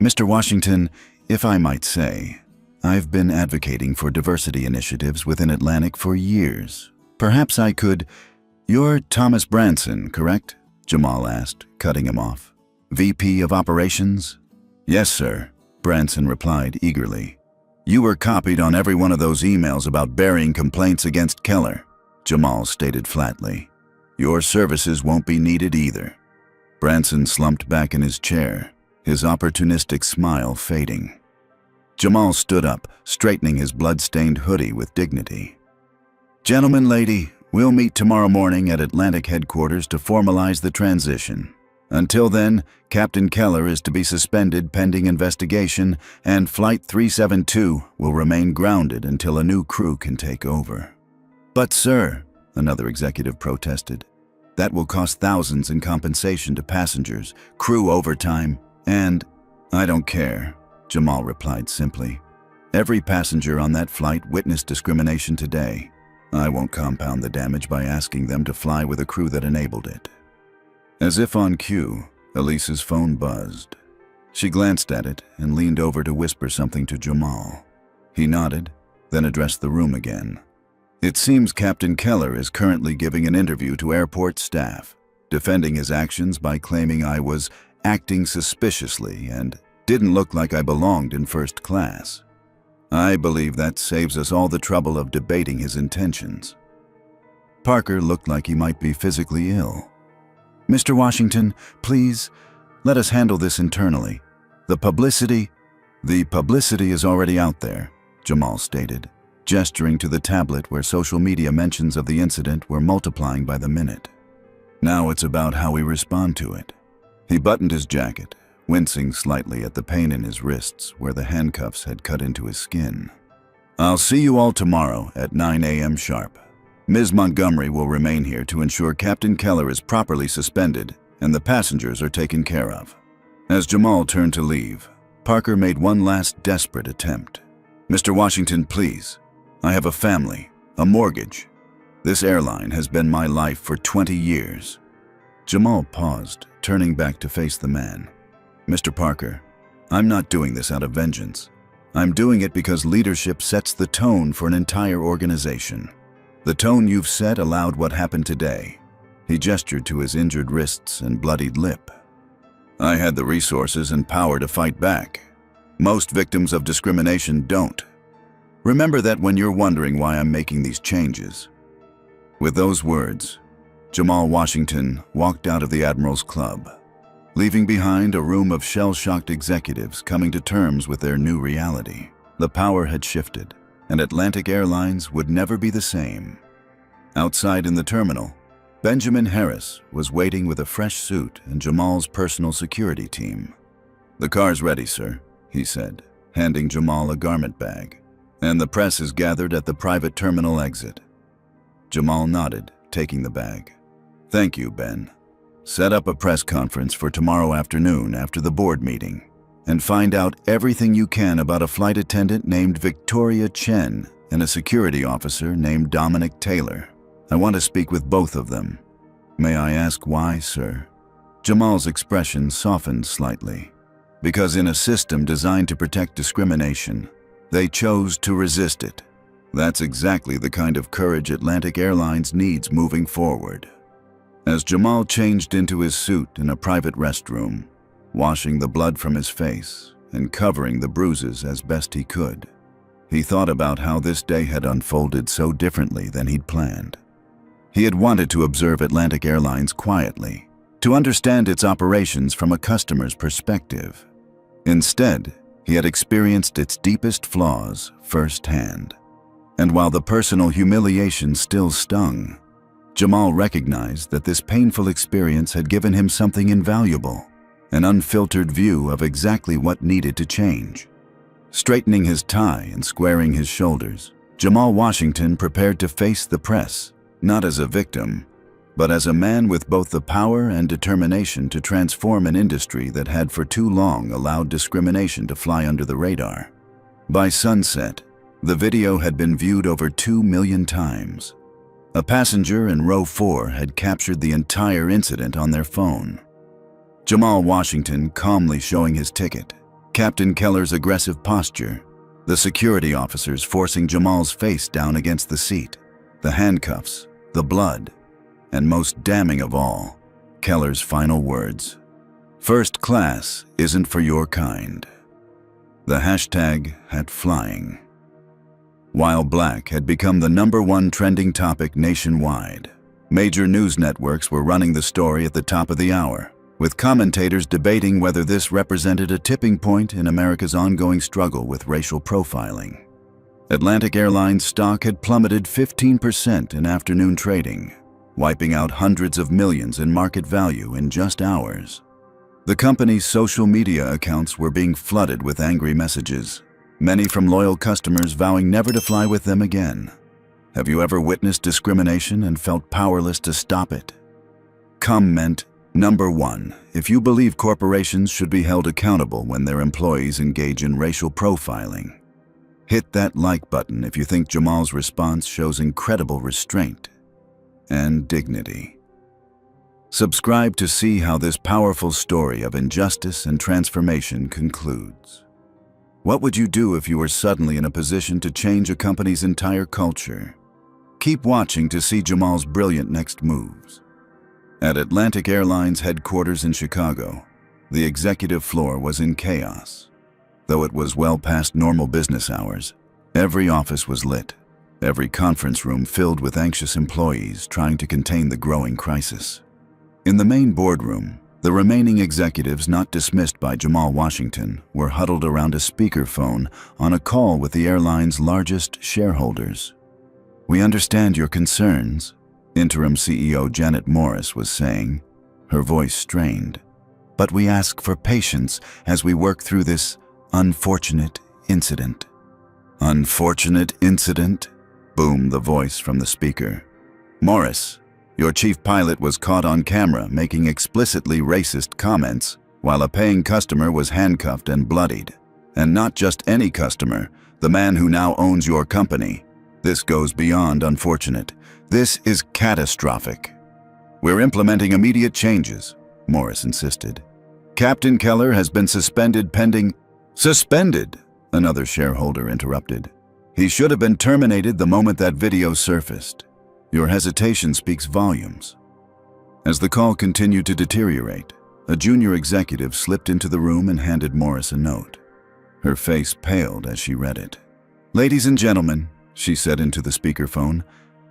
S1: "Mr. Washington, if I might say, I've been advocating for diversity initiatives within Atlantic for years. Perhaps I could—" "You're Thomas Branson, correct?" Jamal asked, cutting him off. "VP of Operations?" "Yes, sir," Branson replied eagerly. You were copied on every one of those emails about burying complaints against Keller, Jamal stated flatly. Your services won't be needed either. Branson slumped back in his chair, his opportunistic smile fading. Jamal stood up, straightening his blood-stained hoodie with dignity. Gentlemen, lady, we'll meet tomorrow morning at Atlantic headquarters to formalize the transition. Until then, Captain Keller is to be suspended pending investigation, and Flight 372 will remain grounded until a new crew can take over. But sir, another executive protested, that will cost thousands in compensation to passengers, crew overtime, and… I don't care, Jamal replied simply. Every passenger on that flight witnessed discrimination today. I won't compound the damage by asking them to fly with a crew that enabled it. As if on cue, Elise's phone buzzed. She glanced at it and leaned over to whisper something to Jamal. He nodded, then addressed the room again. It seems Captain Keller is currently giving an interview to airport staff, defending his actions by claiming I was acting suspiciously and didn't look like I belonged in first class. I believe that saves us all the trouble of debating his intentions. Parker looked like he might be physically ill. Mr. Washington, please, let us handle this internally. The publicity is already out there, Jamal stated, gesturing to the tablet where social media mentions of the incident were multiplying by the minute. Now it's about how we respond to it. He buttoned his jacket, wincing slightly at the pain in his wrists where the handcuffs had cut into his skin. I'll see you all tomorrow at 9 a.m. sharp. Ms. Montgomery will remain here to ensure Captain Keller is properly suspended and the passengers are taken care of. As Jamal turned to leave, Parker made one last desperate attempt. Mr. Washington, please. I have a family, a mortgage. This airline has been my life for 20 years. Jamal paused, turning back to face the man. Mr. Parker, I'm not doing this out of vengeance. I'm doing it because leadership sets the tone for an entire organization. The tone you've set allowed what happened today. He gestured to his injured wrists and bloodied lip. I had the resources and power to fight back. Most victims of discrimination don't. Remember that when you're wondering why I'm making these changes. With those words, Jamal Washington walked out of the Admiral's Club, leaving behind a room of shell-shocked executives coming to terms with their new reality. The power had shifted, and Atlantic Airlines would never be the same. Outside in the terminal, Benjamin Harris was waiting with a fresh suit and Jamal's personal security team. The car's ready, sir, he said, handing Jamal a garment bag, and the press is gathered at the private terminal exit. Jamal nodded, taking the bag. Thank you, Ben. Set up a press conference for tomorrow afternoon after the board meeting, and find out everything you can about a flight attendant named Victoria Chen and a security officer named Dominic Taylor. I want to speak with both of them. May I ask why, sir? Jamal's expression softened slightly. Because in a system designed to protect discrimination, they chose to resist it. That's exactly the kind of courage Atlantic Airlines needs moving forward. As Jamal changed into his suit in a private restroom, washing the blood from his face and covering the bruises as best he could, he thought about how this day had unfolded so differently than he'd planned. He had wanted to observe Atlantic Airlines quietly, to understand its operations from a customer's perspective. Instead, he had experienced its deepest flaws firsthand. And while the personal humiliation still stung, Jamal recognized that this painful experience had given him something invaluable, an unfiltered view of exactly what needed to change. Straightening his tie and squaring his shoulders, Jamal Washington prepared to face the press, not as a victim, but as a man with both the power and determination to transform an industry that had for too long allowed discrimination to fly under the radar. By sunset, the video had been viewed over 2 million times. A passenger in row 4 had captured the entire incident on their phone. Jamal Washington calmly showing his ticket, Captain Keller's aggressive posture, the security officers forcing Jamal's face down against the seat, the handcuffs, the blood, and most damning of all, Keller's final words. First class isn't for your kind. The hashtag had flying. While black had become the #1 trending topic nationwide, major news networks were running the story at the top of the hour, with commentators debating whether this represented a tipping point in America's ongoing struggle with racial profiling. Atlantic Airlines stock had plummeted 15% in afternoon trading, wiping out hundreds of millions in market value in just hours. The company's social media accounts were being flooded with angry messages, many from loyal customers vowing never to fly with them again. Have you ever witnessed discrimination and felt powerless to stop it? Comment number 1. If you believe corporations should be held accountable when their employees engage in racial profiling. Hit that like button if you think Jamal's response shows incredible restraint and dignity. Subscribe to see how this powerful story of injustice and transformation concludes. What would you do if you were suddenly in a position to change a company's entire culture? Keep watching to see Jamal's brilliant next moves. At Atlantic Airlines headquarters in Chicago, the executive floor was in chaos. Though it was well past normal business hours, every office was lit, every conference room filled with anxious employees trying to contain the growing crisis. In the main boardroom, the remaining executives not dismissed by Jamal Washington were huddled around a speakerphone on a call with the airline's largest shareholders. "We understand your concerns," Interim CEO Janet Morris was saying, her voice strained. "But we ask for patience as we work through this unfortunate incident." "Unfortunate incident?" boomed the voice from the speaker. "Morris, your chief pilot was caught on camera making explicitly racist comments while a paying customer was handcuffed and bloodied. And not just any customer, the man who now owns your company. This goes beyond unfortunate. This is catastrophic. We're implementing immediate changes," Morris insisted. "Captain Keller has been suspended pending—" "Suspended?" another shareholder interrupted. "He should have been terminated the moment that video surfaced. Your hesitation speaks volumes." As the call continued to deteriorate, a junior executive slipped into the room and handed Morris a note. Her face paled as she read it. "Ladies and gentlemen," she said into the speakerphone,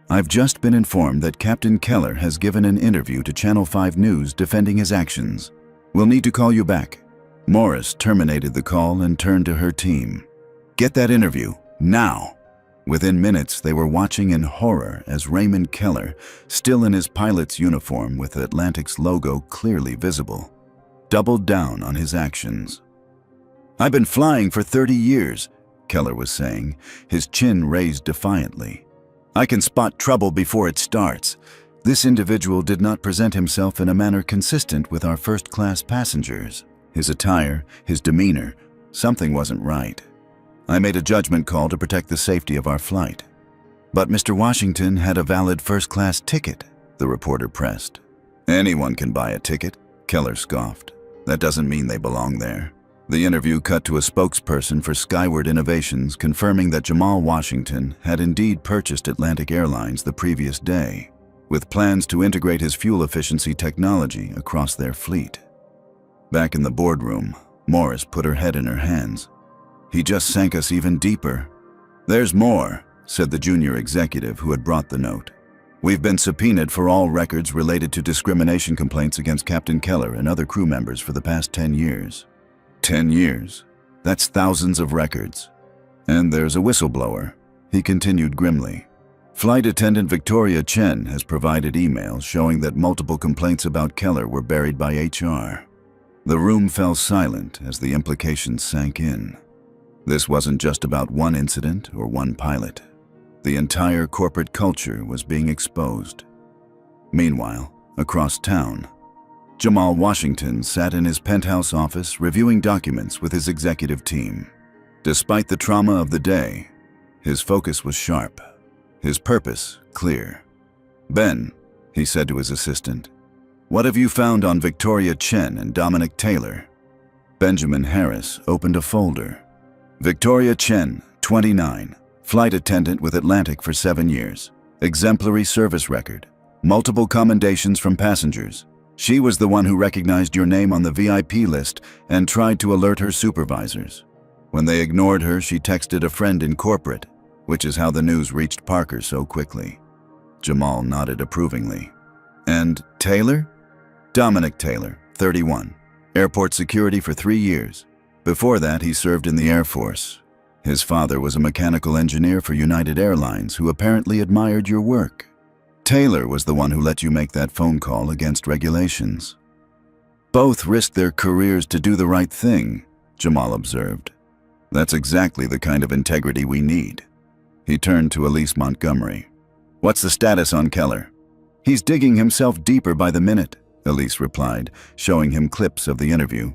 S1: "I've just been informed that Captain Keller has given an interview to Channel 5 News defending his actions. We'll need to call you back." Morris terminated the call and turned to her team. "Get that interview, now!" Within minutes, they were watching in horror as Raymond Keller, still in his pilot's uniform with Atlantic's logo clearly visible, doubled down on his actions. "I've been flying for 30 years, Keller was saying, his chin raised defiantly. "I can spot trouble before it starts." This individual did not present himself in a manner consistent with our first-class passengers. His attire, his demeanor, something wasn't right. "I made a judgment call to protect the safety of our flight." "But Mr. Washington had a valid first-class ticket," the reporter pressed. "Anyone can buy a ticket," Keller scoffed. "That doesn't mean they belong there." The interview cut to a spokesperson for Skyward Innovations confirming that Jamal Washington had indeed purchased Atlantic Airlines the previous day, with plans to integrate his fuel efficiency technology across their fleet. Back in the boardroom, Morris put her head in her hands. "He just sank us even deeper." "There's more," said the junior executive who had brought the note. "We've been subpoenaed for all records related to discrimination complaints against Captain Keller and other crew members for the past 10 years. 10 years? That's thousands of records. And there's a whistleblower," he continued grimly. "Flight attendant Victoria Chen has provided emails showing that multiple complaints about Keller were buried by HR." The room fell silent as the implications sank in. This wasn't just about one incident or one pilot. The entire corporate culture was being exposed. Meanwhile, across town, Jamal Washington sat in his penthouse office reviewing documents with his executive team. Despite the trauma of the day, his focus was sharp, his purpose clear. "Ben," he said to his assistant, "what have you found on Victoria Chen and Dominic Taylor?" Benjamin Harris opened a folder. "Victoria Chen, 29, flight attendant with Atlantic for 7 years, exemplary service record, multiple commendations from passengers. She was the one who recognized your name on the VIP list and tried to alert her supervisors. When they ignored her, she texted a friend in corporate, which is how the news reached Parker so quickly. Jamal nodded approvingly. And Taylor? Dominic Taylor, 31. Airport security for 3 years. Before that, he served in the Air Force. His father was a mechanical engineer for United Airlines who apparently admired your work. Taylor was the one who let you make that phone call against regulations. Both risked their careers to do the right thing, Jamal observed. That's exactly the kind of integrity we need. He turned to Elise Montgomery. What's the status on Keller? He's digging himself deeper by the minute, Elise replied, showing him clips of the interview.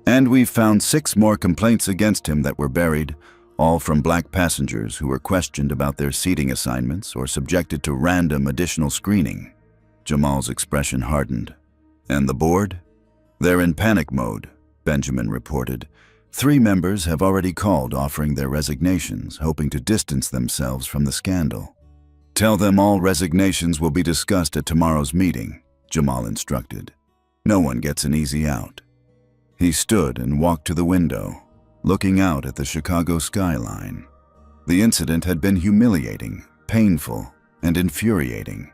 S1: And we've found 6 more complaints against him that were buried, all from black passengers who were questioned about their seating assignments or subjected to random additional screening. Jamal's expression hardened. And the board? They're in panic mode, Benjamin reported. 3 members have already called offering their resignations, hoping to distance themselves from the scandal. Tell them all resignations will be discussed at tomorrow's meeting, Jamal instructed. No one gets an easy out. He stood and walked to the window, looking out at the Chicago skyline. The incident had been humiliating, painful, and infuriating.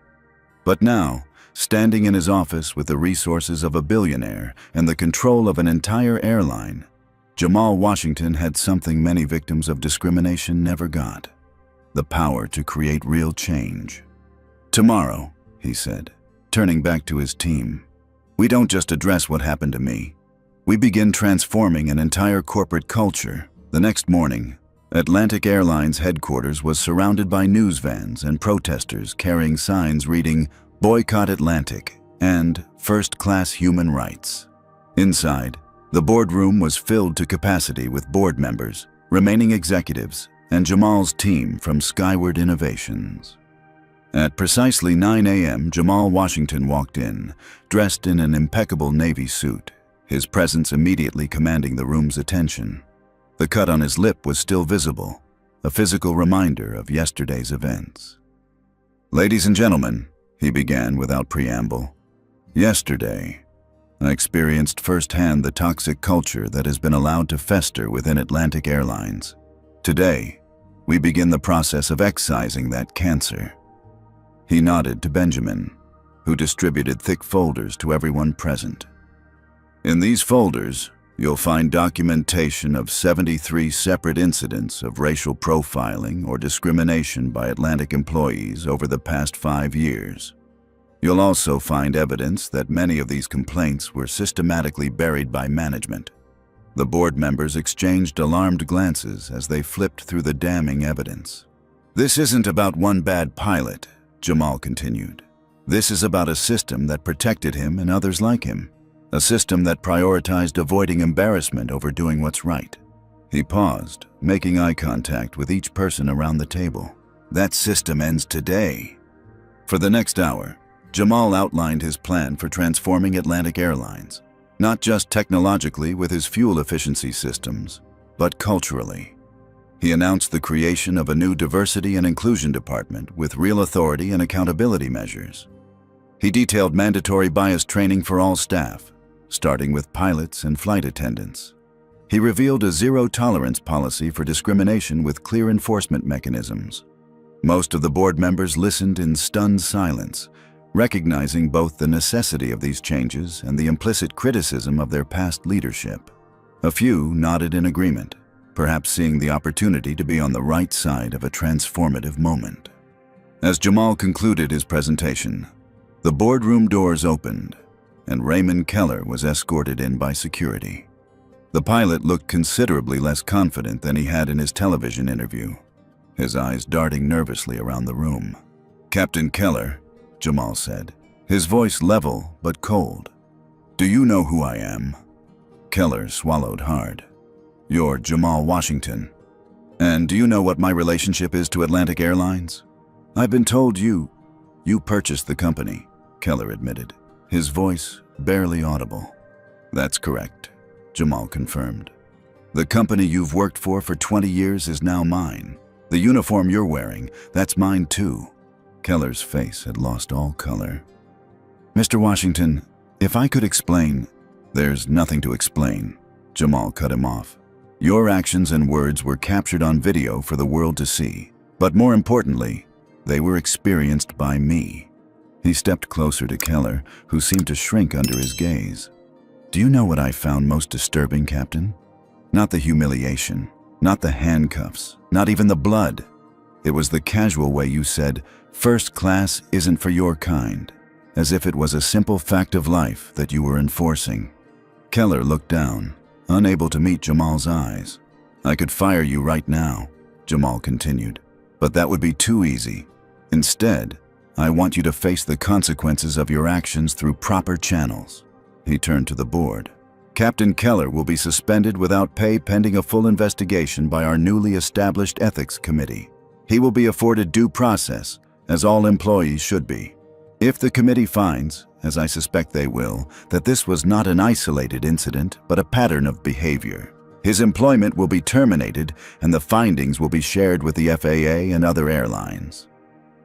S1: But now, standing in his office with the resources of a billionaire and the control of an entire airline, Jamal Washington had something many victims of discrimination never got: the power to create real change. Tomorrow, he said, turning back to his team, we don't just address what happened to me. We begin transforming an entire corporate culture. The next morning, Atlantic Airlines headquarters was surrounded by news vans and protesters carrying signs reading "Boycott Atlantic" and "First Class Human Rights." Inside, the boardroom was filled to capacity with board members, remaining executives, and Jamal's team from Skyward Innovations. At precisely 9 a.m., Jamal Washington walked in, dressed in an impeccable navy suit, his presence immediately commanding the room's attention. The cut on his lip was still visible, a physical reminder of yesterday's events. Ladies and gentlemen, he began without preamble, yesterday, I experienced firsthand the toxic culture that has been allowed to fester within Atlantic Airlines. Today, we begin the process of excising that cancer. He nodded to Benjamin, who distributed thick folders to everyone present. In these folders, you'll find documentation of 73 separate incidents of racial profiling or discrimination by Atlantic employees over the past 5 years. You'll also find evidence that many of these complaints were systematically buried by management. The board members exchanged alarmed glances as they flipped through the damning evidence. This isn't about one bad pilot, Jamal continued. This is about a system that protected him and others like him. A system that prioritized avoiding embarrassment over doing what's right. He paused, making eye contact with each person around the table. That system ends today. For the next hour, Jamal outlined his plan for transforming Atlantic Airlines, not just technologically with his fuel efficiency systems, but culturally. He announced the creation of a new diversity and inclusion department with real authority and accountability measures. He detailed mandatory bias training for all staff, starting with pilots and flight attendants. He revealed a zero-tolerance policy for discrimination with clear enforcement mechanisms. Most of the board members listened in stunned silence, recognizing both the necessity of these changes and the implicit criticism of their past leadership. A few nodded in agreement, perhaps seeing the opportunity to be on the right side of a transformative moment. As Jamal concluded his presentation, the boardroom doors opened, and Raymond Keller was escorted in by security. The pilot looked considerably less confident than he had in his television interview, his eyes darting nervously around the room. "Captain Keller," Jamal said, his voice level but cold. "Do you know who I am?" Keller swallowed hard. "You're Jamal Washington. And do you know what my relationship is to Atlantic Airlines?" "I've been told you purchased the company," Keller admitted, his voice barely audible. "That's correct," Jamal confirmed. "The company you've worked for 20 years is now mine. The uniform you're wearing, that's mine too." Keller's face had lost all color. "Mr. Washington, if I could explain—" "There's nothing to explain," Jamal cut him off. Your actions and words were captured on video for the world to see. But more importantly, they were experienced by me. He stepped closer to Keller, who seemed to shrink under his gaze. Do you know what I found most disturbing, Captain? Not the humiliation, not the handcuffs, not even the blood. It was the casual way you said, "First class isn't for your kind," as if it was a simple fact of life that you were enforcing. Keller looked down, unable to meet Jamal's eyes. I could fire you right now, Jamal continued, but that would be too easy. Instead, I want you to face the consequences of your actions through proper channels. He turned to the board. Captain Keller will be suspended without pay pending a full investigation by our newly established ethics committee. He will be afforded due process, as all employees should be. If the committee finds, as I suspect they will, that this was not an isolated incident but a pattern of behavior, his employment will be terminated and the findings will be shared with the FAA and other airlines.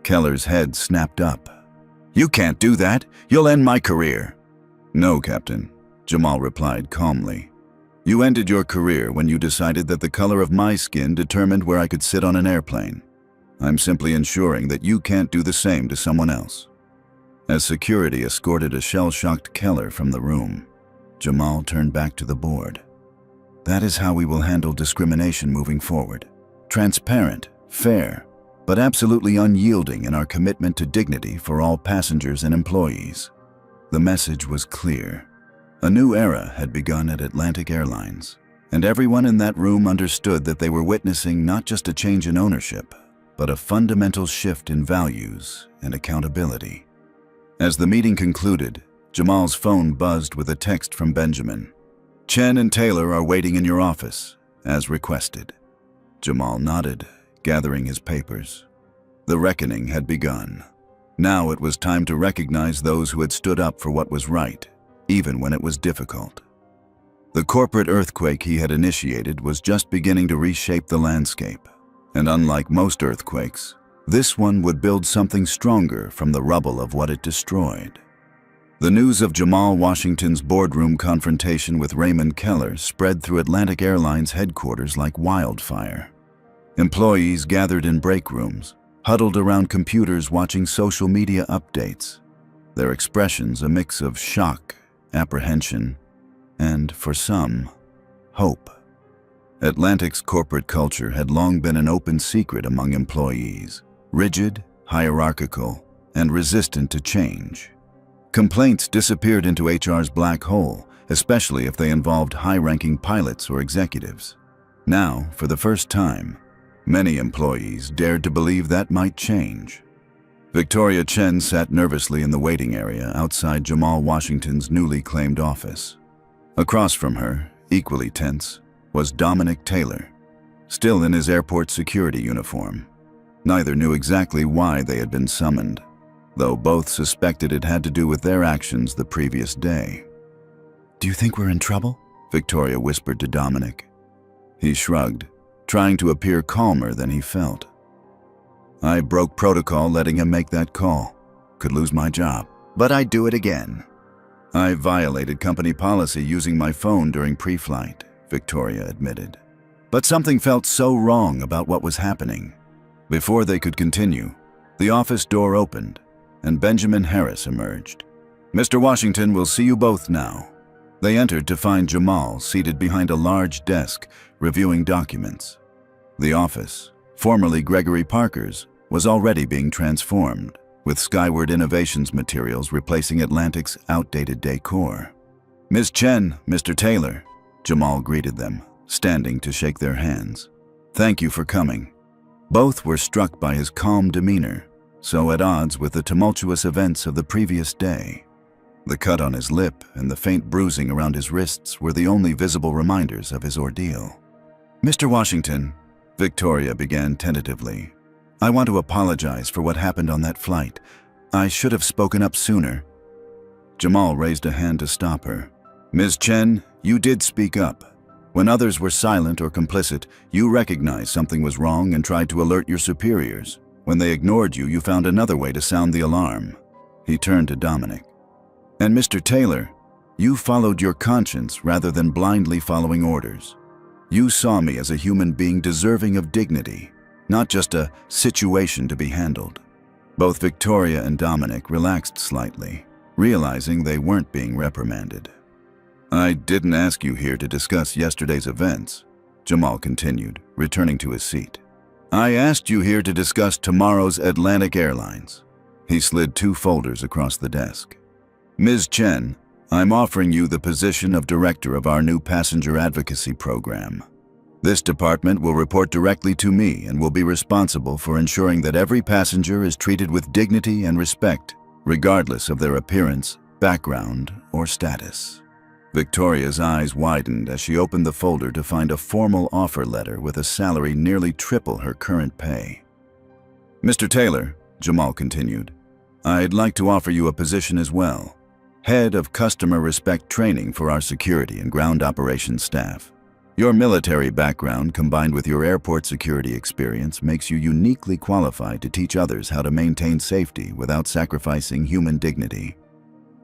S1: Keller's head snapped up. You can't do that. You'll end my career. No, Captain, Jamal replied calmly. You ended your career when you decided that the color of my skin determined where I could sit on an airplane. I'm simply ensuring that you can't do the same to someone else. As security escorted a shell-shocked Keller from the room, Jamal turned back to the board. That is how we will handle discrimination moving forward. Transparent, fair, but absolutely unyielding in our commitment to dignity for all passengers and employees. The message was clear. A new era had begun at Atlantic Airlines, and everyone in that room understood that they were witnessing not just a change in ownership, but a fundamental shift in values and accountability. As the meeting concluded, Jamal's phone buzzed with a text from Benjamin. Chen and Taylor are waiting in your office, as requested. Jamal nodded, gathering his papers. The reckoning had begun. Now it was time to recognize those who had stood up for what was right, even when it was difficult. The corporate earthquake he had initiated was just beginning to reshape the landscape, and unlike most earthquakes, this one would build something stronger from the rubble of what it destroyed. The news of Jamal Washington's boardroom confrontation with Raymond Keller spread through Atlantic Airlines headquarters like wildfire. Employees gathered in break rooms, huddled around computers watching social media updates, their expressions a mix of shock, apprehension, and, for some, hope. Atlantic's corporate culture had long been an open secret among employees, rigid, hierarchical, and resistant to change. Complaints disappeared into HR's black hole, especially if they involved high-ranking pilots or executives. Now, for the first time, many employees dared to believe that might change. Victoria Chen sat nervously in the waiting area outside Jamal Washington's newly claimed office. Across from her, equally tense, was Dominic Taylor, still in his airport security uniform. Neither knew exactly why they had been summoned, though both suspected it had to do with their actions the previous day. Do you think we're in trouble? Victoria whispered to Dominic. He shrugged, trying to appear calmer than he felt. I broke protocol letting him make that call. Could lose my job, but I'd do it again. I violated company policy using my phone during pre-flight, Victoria admitted. But something felt so wrong about what was happening. Before they could continue, the office door opened, and Benjamin Harris emerged. Mr. Washington will see you both now. They entered to find Jamal seated behind a large desk, reviewing documents. The office, formerly Gregory Parker's, was already being transformed, with Skyward Innovations materials replacing Atlantic's outdated decor. Ms. Chen, Mr. Taylor, Jamal greeted them, standing to shake their hands. Thank you for coming. Both were struck by his calm demeanor, so at odds with the tumultuous events of the previous day. The cut on his lip and the faint bruising around his wrists were the only visible reminders of his ordeal. Mr. Washington, Victoria began tentatively, I want to apologize for what happened on that flight. I should have spoken up sooner. Jamal raised a hand to stop her. Ms. Chen, you did speak up. When others were silent or complicit, you recognized something was wrong and tried to alert your superiors. When they ignored you, you found another way to sound the alarm. He turned to Dominic. And Mr. Taylor, you followed your conscience rather than blindly following orders. You saw me as a human being deserving of dignity, not just a situation to be handled. Both Victoria and Dominic relaxed slightly, realizing they weren't being reprimanded. I didn't ask you here to discuss yesterday's events, Jamal continued, returning to his seat. I asked you here to discuss tomorrow's Atlantic Airlines. He slid 2 folders across the desk. Ms. Chen, I'm offering you the position of director of our new passenger advocacy program. This department will report directly to me and will be responsible for ensuring that every passenger is treated with dignity and respect, regardless of their appearance, background, or status. Victoria's eyes widened as she opened the folder to find a formal offer letter with a salary nearly triple her current pay. Mr. Taylor, Jamal continued, I'd like to offer you a position as well. Head of Customer Respect Training for our security and ground operations staff. Your military background combined with your airport security experience makes you uniquely qualified to teach others how to maintain safety without sacrificing human dignity.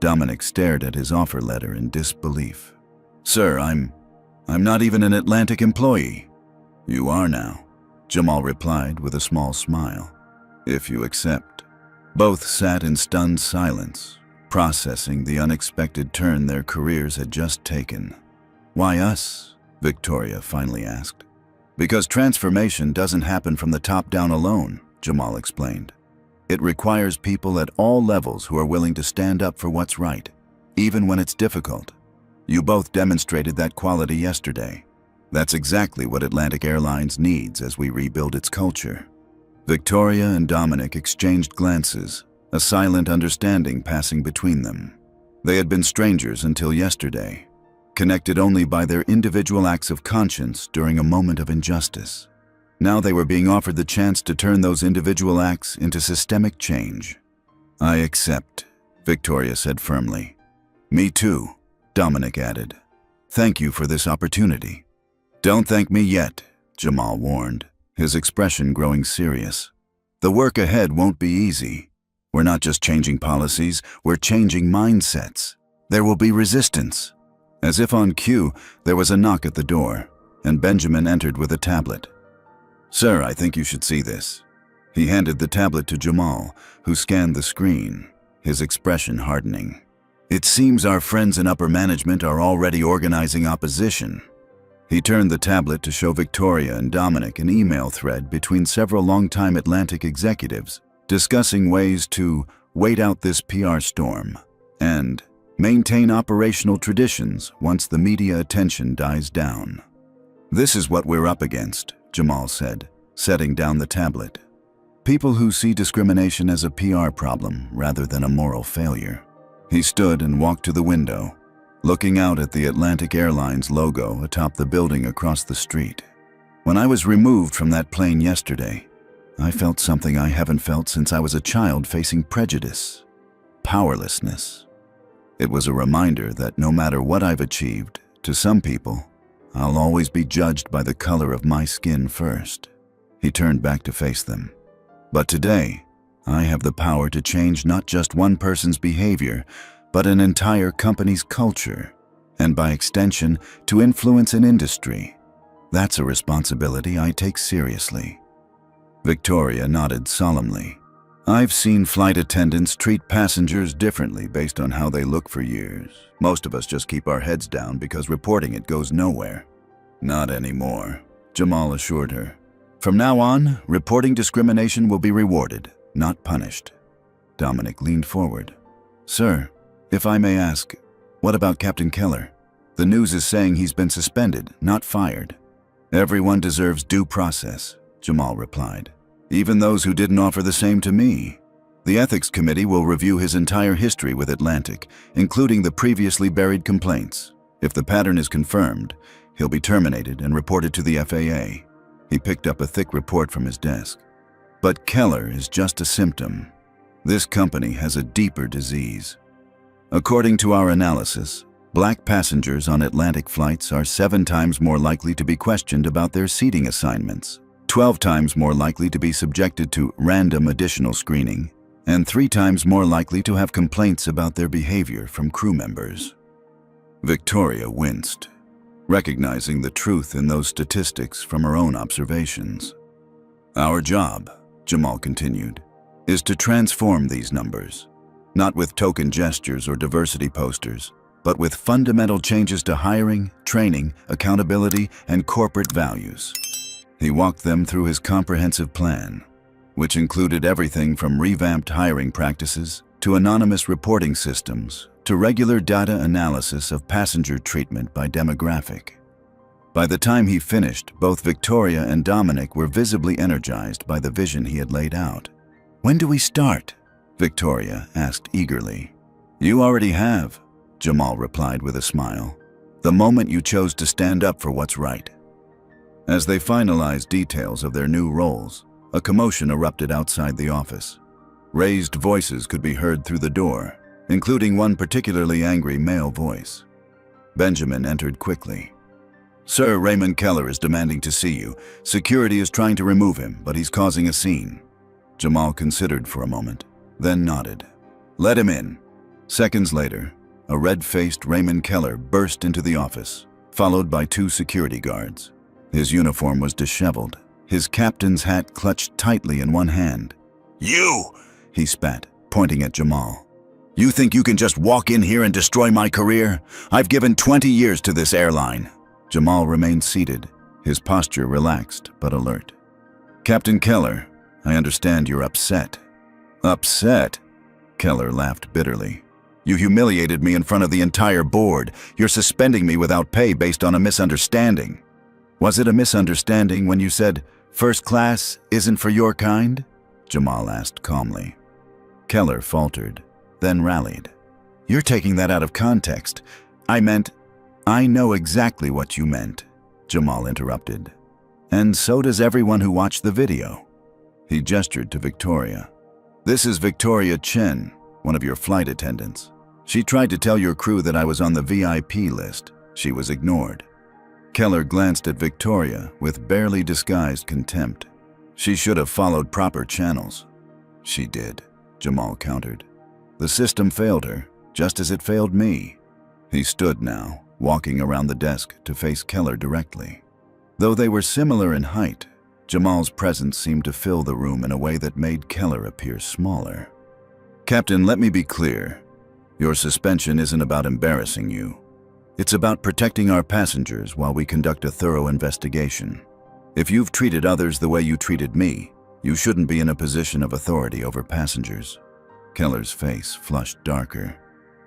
S1: Dominic stared at his offer letter in disbelief. Sir, I'm not even an Atlantic employee. You are now, Jamal replied with a small smile. If you accept. Both sat in stunned silence, processing the unexpected turn their careers had just taken. Why us? Victoria finally asked. Because transformation doesn't happen from the top down alone, Jamal explained. It requires people at all levels who are willing to stand up for what's right, even when it's difficult. You both demonstrated that quality yesterday. That's exactly what Atlantic Airlines needs as we rebuild its culture. Victoria and Dominic exchanged glances, a silent understanding passing between them. They had been strangers until yesterday, connected only by their individual acts of conscience during a moment of injustice. Now they were being offered the chance to turn those individual acts into systemic change. I accept, Victoria said firmly. Me too, Dominic added. Thank you for this opportunity. Don't thank me yet, Jamal warned, his expression growing serious. The work ahead won't be easy. We're not just changing policies, we're changing mindsets. There will be resistance. As if on cue, there was a knock at the door, and Benjamin entered with a tablet. Sir, I think you should see this. He handed the tablet to Jamal, who scanned the screen, his expression hardening. It seems our friends in upper management are already organizing opposition. He turned the tablet to show Victoria and Dominic an email thread between several longtime Atlantic executives discussing ways to wait out this PR storm and maintain operational traditions once the media attention dies down. This is what we're up against, Jamal said, setting down the tablet. People who see discrimination as a PR problem rather than a moral failure. He stood and walked to the window, looking out at the Atlantic Airlines logo atop the building across the street. When I was removed from that plane yesterday, I felt something I haven't felt since I was a child facing prejudice, powerlessness. It was a reminder that no matter what I've achieved, to some people, I'll always be judged by the color of my skin first. He turned back to face them. But today, I have the power to change not just one person's behavior, but an entire company's culture, and by extension, to influence an industry. That's a responsibility I take seriously. Victoria nodded solemnly. I've seen flight attendants treat passengers differently based on how they look for years. Most of us just keep our heads down because reporting it goes nowhere. Not anymore, Jamal assured her. From now on, reporting discrimination will be rewarded, not punished. Dominic leaned forward. Sir, if I may ask, what about Captain Keller? The news is saying he's been suspended, not fired. Everyone deserves due process, Jamal replied. Even those who didn't offer the same to me. The Ethics Committee will review his entire history with Atlantic, including the previously buried complaints. If the pattern is confirmed, he'll be terminated and reported to the FAA. He picked up a thick report from his desk. But Keller is just a symptom. This company has a deeper disease. According to our analysis, Black passengers on Atlantic flights are 7 times more likely to be questioned about their seating assignments, 12 times more likely to be subjected to random additional screening, and 3 times more likely to have complaints about their behavior from crew members. Victoria winced. recognizing the truth in those statistics from her own observations. Our job, Jamal continued, is to transform these numbers, not with token gestures or diversity posters, but with fundamental changes to hiring, training, accountability, and corporate values. He walked them through his comprehensive plan, which included everything from revamped hiring practices to anonymous reporting systems to regular data analysis of passenger treatment by demographic. By the time he finished, both Victoria and Dominic were visibly energized by the vision he had laid out. "When do we start?" Victoria asked eagerly. "You already have," Jamal replied with a smile. "The moment you chose to stand up for what's right." As they finalized details of their new roles, a commotion erupted outside the office. Raised voices could be heard through the door, including one particularly angry male voice. Benjamin entered quickly. "Sir, Raymond Keller is demanding to see you. Security is trying to remove him, but he's causing a scene." Jamal considered for a moment, then nodded. "Let him in." Seconds later, a red-faced Raymond Keller burst into the office, followed by 2 security guards. His uniform was disheveled, his captain's hat clutched tightly in one hand. "You!" he spat, pointing at Jamal. "You think you can just walk in here and destroy my career? I've given 20 years to this airline." Jamal remained seated, his posture relaxed but alert. "Captain Keller, I understand you're upset." "Upset?" Keller laughed bitterly. "You humiliated me in front of the entire board. You're suspending me without pay based on a misunderstanding." "Was it a misunderstanding when you said, 'First class isn't for your kind'?" Jamal asked calmly. Keller faltered, then rallied. "You're taking that out of context. I meant—" "I know exactly what you meant," Jamal interrupted. "And so does everyone who watched the video." He gestured to Victoria. "This is Victoria Chen, one of your flight attendants. She tried to tell your crew that I was on the VIP list. She was ignored." Keller glanced at Victoria with barely disguised contempt. "She should have followed proper channels." "She did," Jamal countered. "The system failed her, just as it failed me." He stood now, walking around the desk to face Keller directly. Though they were similar in height, Jamal's presence seemed to fill the room in a way that made Keller appear smaller. "Captain, let me be clear. Your suspension isn't about embarrassing you. It's about protecting our passengers while we conduct a thorough investigation. If you've treated others the way you treated me, you shouldn't be in a position of authority over passengers." Keller's face flushed darker.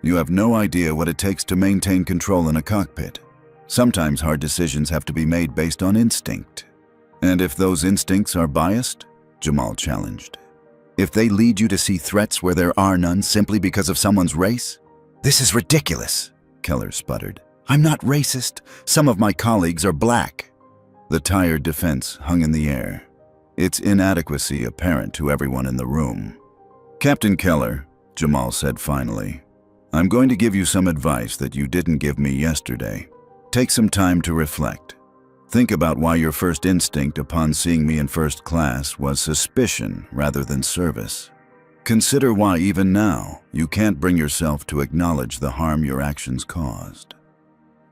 S1: "You have no idea what it takes to maintain control in a cockpit. Sometimes hard decisions have to be made based on instinct." "And if those instincts are biased?" Jamal challenged. "If they lead you to see threats where there are none simply because of someone's race?" "This is ridiculous," Keller sputtered. "I'm not racist. Some of my colleagues are black." The tired defense hung in the air, its inadequacy apparent to everyone in the room. "Captain Keller," Jamal said finally, "I'm going to give you some advice that you didn't give me yesterday. Take some time to reflect. Think about why your first instinct upon seeing me in first class was suspicion rather than service. Consider why even now you can't bring yourself to acknowledge the harm your actions caused."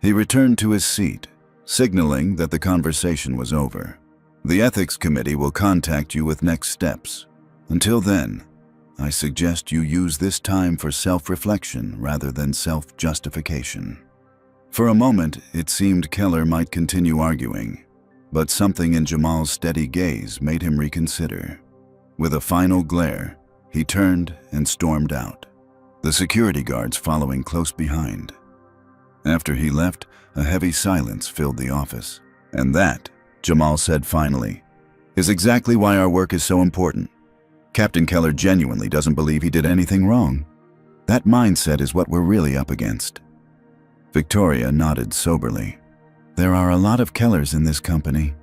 S1: He returned to his seat, signaling that the conversation was over. "The ethics committee will contact you with next steps. Until then, I suggest you use this time for self-reflection rather than self-justification." For a moment, it seemed Keller might continue arguing, but something in Jamal's steady gaze made him reconsider. With a final glare, he turned and stormed out, the security guards following close behind. After he left, a heavy silence filled the office. "And that," Jamal said finally, "is exactly why our work is so important. Captain Keller genuinely doesn't believe he did anything wrong. That mindset is what we're really up against." Victoria nodded soberly. "There are a lot of Kellers in this company."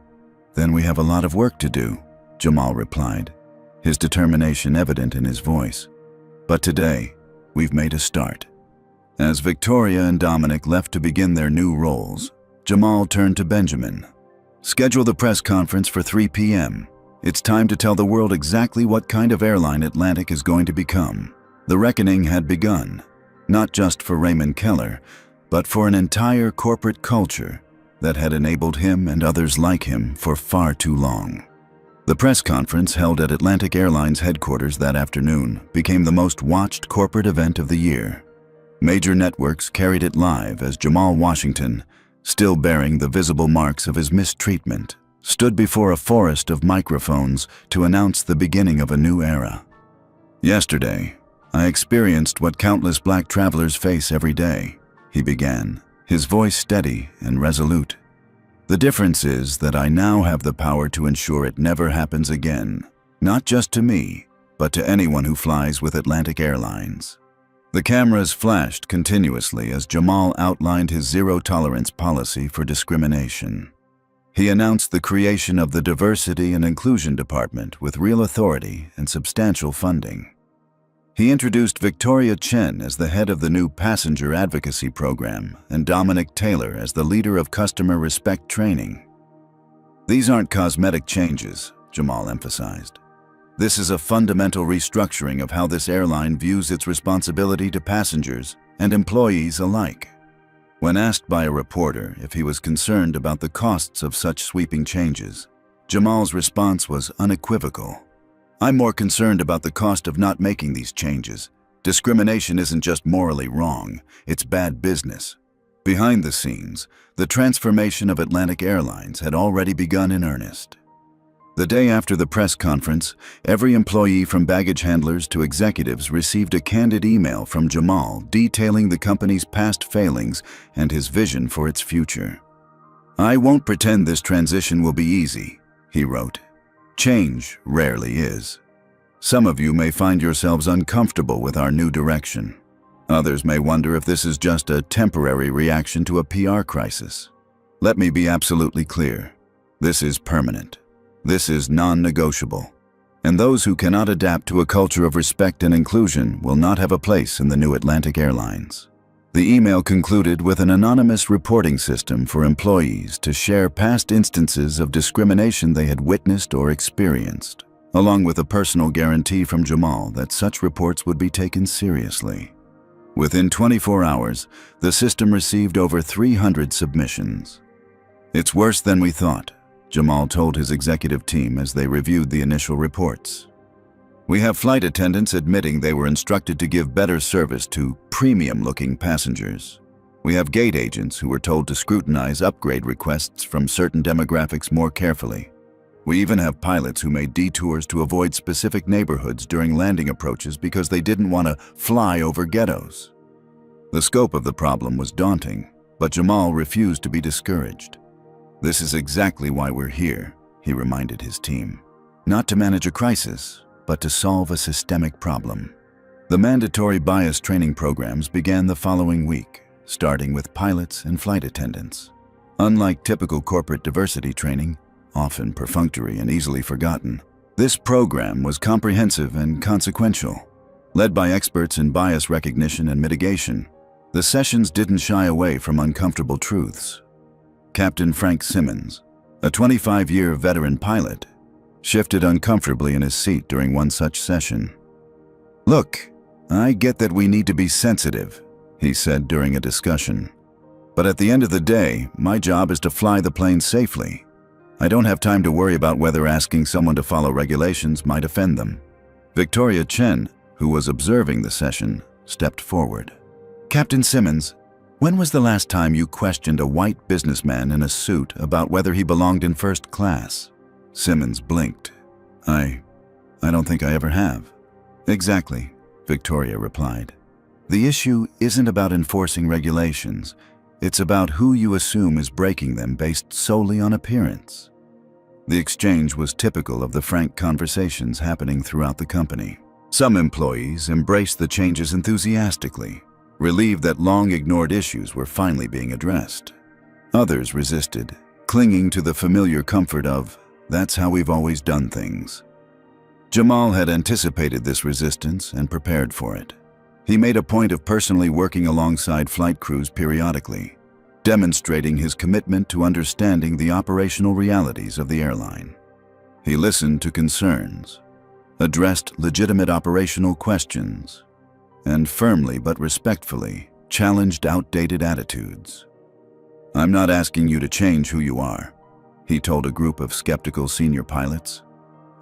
S1: "Then we have a lot of work to do," Jamal replied, his determination evident in his voice. "But today, we've made a start." As Victoria and Dominic left to begin their new roles, Jamal turned to Benjamin. "Schedule the press conference for 3 p.m. It's time to tell the world exactly what kind of airline Atlantic is going to become." The reckoning had begun, not just for Raymond Keller, but for an entire corporate culture that had enabled him and others like him for far too long. The press conference held at Atlantic Airlines headquarters that afternoon became the most watched corporate event of the year. Major networks carried it live as Jamal Washington, still bearing the visible marks of his mistreatment, stood before a forest of microphones to announce the beginning of a new era. "Yesterday, I experienced what countless black travelers face every day," he began, his voice steady and resolute. "The difference is that I now have the power to ensure it never happens again, not just to me, but to anyone who flies with Atlantic Airlines." The cameras flashed continuously as Jamal outlined his zero-tolerance policy for discrimination. He announced the creation of the Diversity and Inclusion Department with real authority and substantial funding. He introduced Victoria Chen as the head of the new Passenger Advocacy Program and Dominic Taylor as the leader of Customer Respect Training. "These aren't cosmetic changes," Jamal emphasized. "This is a fundamental restructuring of how this airline views its responsibility to passengers and employees alike." When asked by a reporter if he was concerned about the costs of such sweeping changes, Jamal's response was unequivocal. "I'm more concerned about the cost of not making these changes. Discrimination isn't just morally wrong, it's bad business." Behind the scenes, the transformation of Atlantic Airlines had already begun in earnest. The day after the press conference, every employee from baggage handlers to executives received a candid email from Jamal detailing the company's past failings and his vision for its future. "I won't pretend this transition will be easy," he wrote. "Change rarely is. Some of you may find yourselves uncomfortable with our new direction. Others may wonder if this is just a temporary reaction to a PR crisis. Let me be absolutely clear. This is permanent. This is non-negotiable. And those who cannot adapt to a culture of respect and inclusion will not have a place in the new Atlantic Airlines." The email concluded with an anonymous reporting system for employees to share past instances of discrimination they had witnessed or experienced, along with a personal guarantee from Jamal that such reports would be taken seriously. Within 24 hours, the system received over 300 submissions. "It's worse than we thought," Jamal told his executive team as they reviewed the initial reports. "We have flight attendants admitting they were instructed to give better service to premium-looking passengers. We have gate agents who were told to scrutinize upgrade requests from certain demographics more carefully. We even have pilots who made detours to avoid specific neighborhoods during landing approaches because they didn't want to fly over ghettos." The scope of the problem was daunting, but Jamal refused to be discouraged. "This is exactly why we're here," he reminded his team. "Not to manage a crisis, but to solve a systemic problem." The mandatory bias training programs began the following week, starting with pilots and flight attendants. Unlike typical corporate diversity training, often perfunctory and easily forgotten, this program was comprehensive and consequential. Led by experts in bias recognition and mitigation, the sessions didn't shy away from uncomfortable truths. Captain Frank Simmons, a 25-year veteran pilot, shifted uncomfortably in his seat during one such session. "Look, I get that we need to be sensitive," he said during a discussion. "But at the end of the day, my job is to fly the plane safely. I don't have time to worry about whether asking someone to follow regulations might offend them." Victoria Chen, who was observing the session, stepped forward. "Captain Simmons, when was the last time you questioned a white businessman in a suit about whether he belonged in first class?" Simmons blinked. I don't think I ever have." "Exactly," Victoria replied. "The issue isn't about enforcing regulations. It's about who you assume is breaking them based solely on appearance." The exchange was typical of the frank conversations happening throughout the company. Some employees embraced the changes enthusiastically, relieved that long-ignored issues were finally being addressed. Others resisted, clinging to the familiar comfort of, "That's how we've always done things." Jamal had anticipated this resistance and prepared for it. He made a point of personally working alongside flight crews periodically, demonstrating his commitment to understanding the operational realities of the airline. He listened to concerns, addressed legitimate operational questions, and firmly but respectfully challenged outdated attitudes. "I'm "I'm not asking you to change who you are," he told a group of skeptical senior pilots.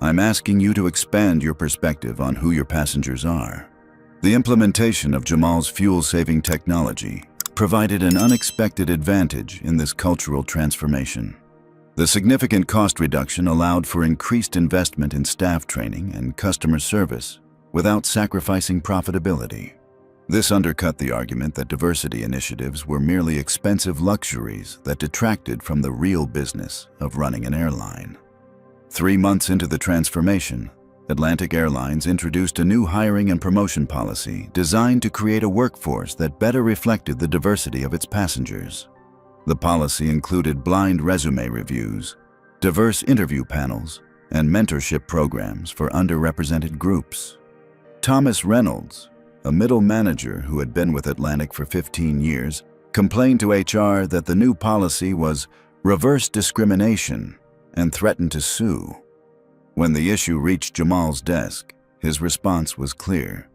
S1: "I'm asking you to expand your perspective on who your passengers are." The implementation of Jamal's fuel-saving technology provided an unexpected advantage in this cultural transformation. The significant cost reduction allowed for increased investment in staff training and customer service without sacrificing profitability. This undercut the argument that diversity initiatives were merely expensive luxuries that detracted from the real business of running an airline. 3 months into the transformation, Atlantic Airlines introduced a new hiring and promotion policy designed to create a workforce that better reflected the diversity of its passengers. The policy included blind resume reviews, diverse interview panels, and mentorship programs for underrepresented groups. Thomas Reynolds, a middle manager who had been with Atlantic for 15 years, complained to HR that the new policy was reverse discrimination and threatened to sue. When the issue reached Jamal's desk, his response was clear.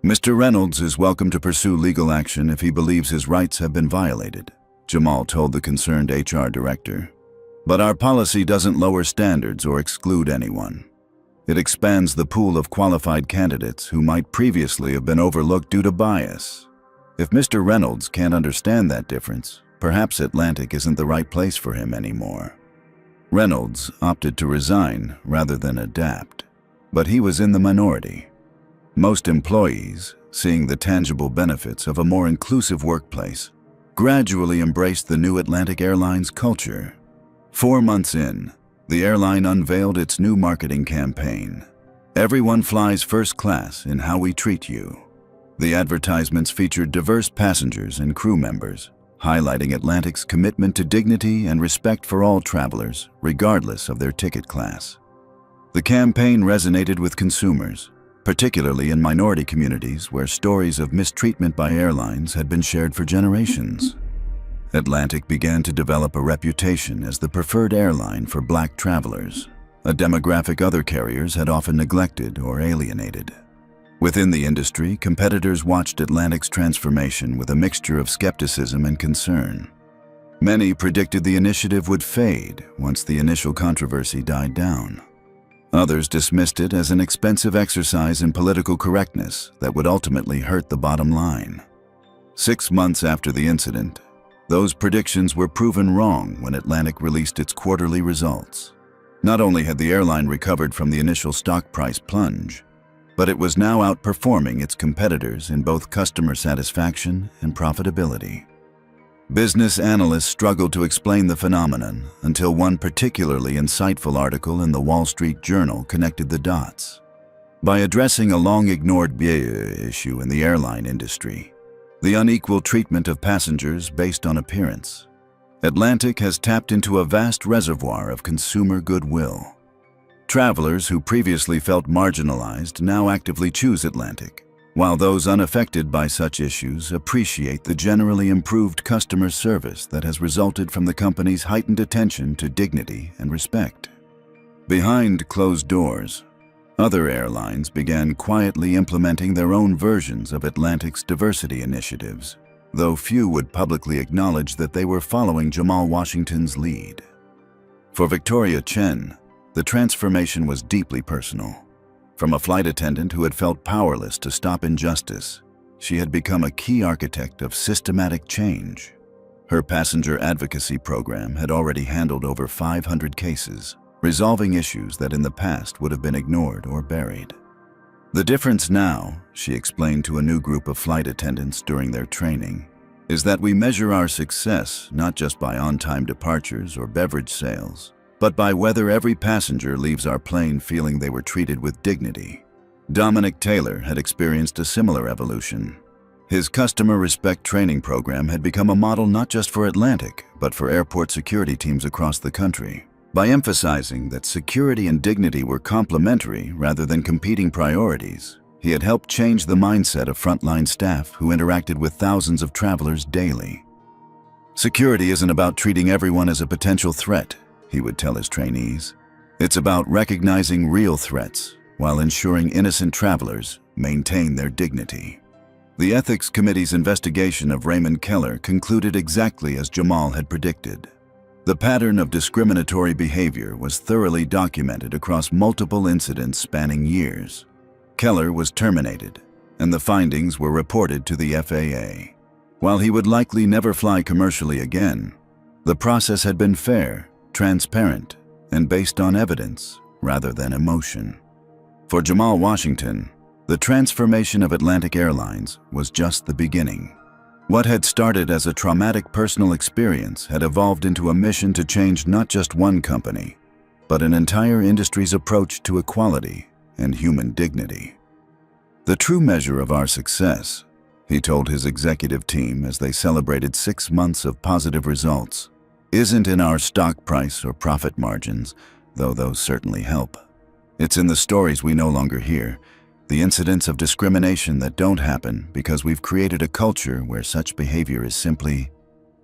S1: "Mr. Reynolds is welcome to pursue legal action if he believes his rights have been violated," Jamal told the concerned HR director. "But our policy doesn't lower standards or exclude anyone. It expands the pool of qualified candidates who might previously have been overlooked due to bias. If Mr. Reynolds can't understand that difference, perhaps Atlantic isn't the right place for him anymore." Reynolds opted to resign rather than adapt, but he was in the minority. Most employees, seeing the tangible benefits of a more inclusive workplace, gradually embraced the new Atlantic Airlines culture. 4 months in, the airline unveiled its new marketing campaign, "Everyone flies first class in how we treat you." The advertisements featured diverse passengers and crew members, highlighting Atlantic's commitment to dignity and respect for all travelers, regardless of their ticket class. The campaign resonated with consumers, particularly in minority communities where stories of mistreatment by airlines had been shared for generations. Atlantic began to develop a reputation as the preferred airline for Black travelers, a demographic other carriers had often neglected or alienated. Within the industry, competitors watched Atlantic's transformation with a mixture of skepticism and concern. Many predicted the initiative would fade once the initial controversy died down. Others dismissed it as an expensive exercise in political correctness that would ultimately hurt the bottom line. 6 months after the incident, those predictions were proven wrong when Atlantic released its quarterly results. Not only had the airline recovered from the initial stock price plunge, but it was now outperforming its competitors in both customer satisfaction and profitability. Business analysts struggled to explain the phenomenon until one particularly insightful article in the Wall Street Journal connected the dots. By addressing a long-ignored issue in the airline industry, the unequal treatment of passengers based on appearance, Atlantic has tapped into a vast reservoir of consumer goodwill. Travelers who previously felt marginalized now actively choose Atlantic, while those unaffected by such issues appreciate the generally improved customer service that has resulted from the company's heightened attention to dignity and respect. Behind closed doors, other airlines began quietly implementing their own versions of Atlantic's diversity initiatives, though few would publicly acknowledge that they were following Jamal Washington's lead. For Victoria Chen, the transformation was deeply personal. From a flight attendant who had felt powerless to stop injustice, she had become a key architect of systematic change. Her passenger advocacy program had already handled over 500 cases, resolving issues that in the past would have been ignored or buried. "The difference now," she explained to a new group of flight attendants during their training, "is that we measure our success not just by on-time departures or beverage sales, but by whether every passenger leaves our plane feeling they were treated with dignity." Dominic Taylor had experienced a similar evolution. His customer respect training program had become a model not just for Atlantic, but for airport security teams across the country. By emphasizing that security and dignity were complementary rather than competing priorities, he had helped change the mindset of frontline staff who interacted with thousands of travelers daily. "Security isn't about treating everyone as a potential threat," he would tell his trainees. "It's about recognizing real threats while ensuring innocent travelers maintain their dignity." The Ethics Committee's investigation of Raymond Keller concluded exactly as Jamal had predicted. The pattern of discriminatory behavior was thoroughly documented across multiple incidents spanning years. Keller was terminated, and the findings were reported to the FAA. While he would likely never fly commercially again, the process had been fair, transparent, and based on evidence rather than emotion. For Jamal Washington, the transformation of Atlantic Airlines was just the beginning. What had started as a traumatic personal experience had evolved into a mission to change not just one company, but an entire industry's approach to equality and human dignity. "The true measure of our success," he told his executive team as they celebrated 6 months of positive results, "isn't in our stock price or profit margins, though those certainly help. It's in the stories we no longer hear, the incidents of discrimination that don't happen because we've created a culture where such behavior is simply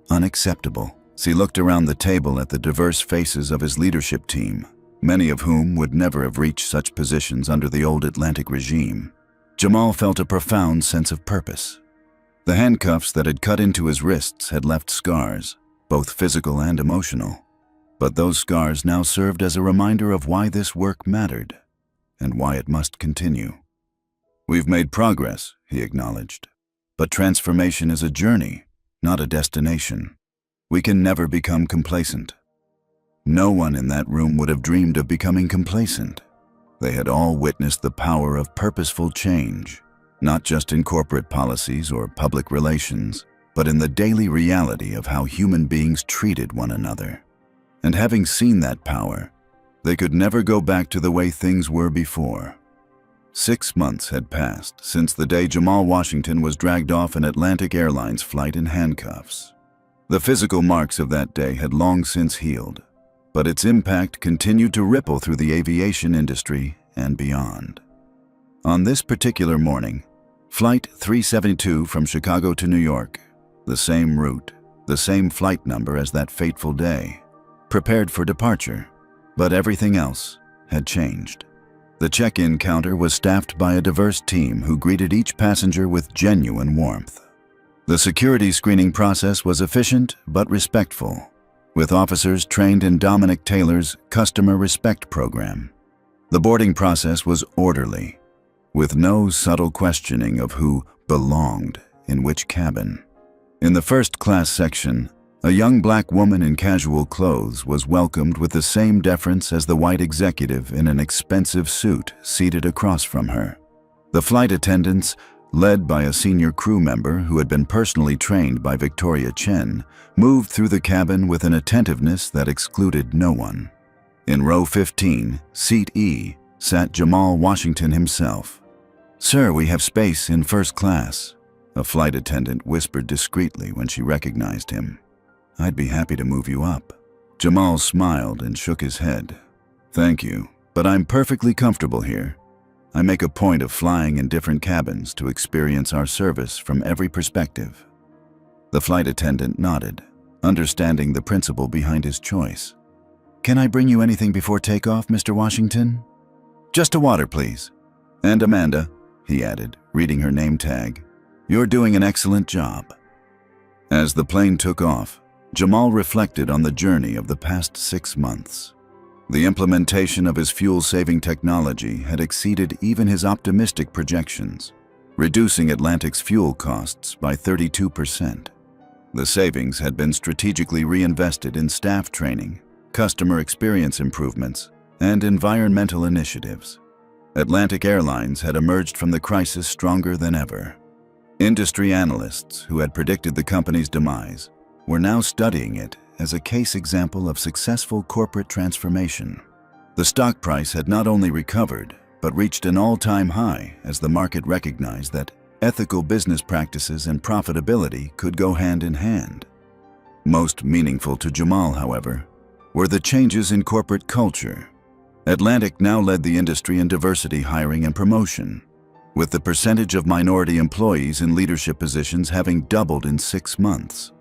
S1: unacceptable." He looked around the table at the diverse faces of his leadership team, many of whom would never have reached such positions under the old Atlantic regime. Jamal felt a profound sense of purpose. The handcuffs that had cut into his wrists had left scars, both physical and emotional. But those scars now served as a reminder of why this work mattered and why it must continue. "We've made progress," he acknowledged. "But transformation is a journey, not a destination. We can never become complacent." No one in that room would have dreamed of becoming complacent. They had all witnessed the power of purposeful change, not just in corporate policies or public relations, but in the daily reality of how human beings treated one another. And having seen that power, they could never go back to the way things were before. 6 months had passed since the day Jamal Washington was dragged off an Atlantic Airlines flight in handcuffs. The physical marks of that day had long since healed, but its impact continued to ripple through the aviation industry and beyond. On this particular morning, Flight 372 from Chicago to New York, the same route, the same flight number as that fateful day, prepared for departure, but everything else had changed. The check-in counter was staffed by a diverse team who greeted each passenger with genuine warmth. The security screening process was efficient but respectful, with officers trained in Dominic Taylor's Customer Respect program. The boarding process was orderly, with no subtle questioning of who belonged in which cabin. In the first-class section, a young black woman in casual clothes was welcomed with the same deference as the white executive in an expensive suit seated across from her. The flight attendants, led by a senior crew member who had been personally trained by Victoria Chen, moved through the cabin with an attentiveness that excluded no one. In row 15, seat E, sat Jamal Washington himself. "Sir, we have space in first class," a flight attendant whispered discreetly when she recognized him. "I'd be happy to move you up." Jamal smiled and shook his head. "Thank you, but I'm perfectly comfortable here. I make a point of flying in different cabins to experience our service from every perspective." The flight attendant nodded, understanding the principle behind his choice. "Can I bring you anything before takeoff, Mr. Washington?" "Just a water, please. And Amanda," he added, reading her name tag, "you're doing an excellent job." As the plane took off, Jamal reflected on the journey of the past 6 months. The implementation of his fuel-saving technology had exceeded even his optimistic projections, reducing Atlantic's fuel costs by 32%. The savings had been strategically reinvested in staff training, customer experience improvements, and environmental initiatives. Atlantic Airlines had emerged from the crisis stronger than ever. Industry analysts who had predicted the company's demise were now studying it as a case example of successful corporate transformation. The stock price had not only recovered, but reached an all-time high as the market recognized that ethical business practices and profitability could go hand in hand. Most meaningful to Jamal, however, were the changes in corporate culture. Atlantic now led the industry in diversity hiring and promotion, with the percentage of minority employees in leadership positions having doubled in 6 months.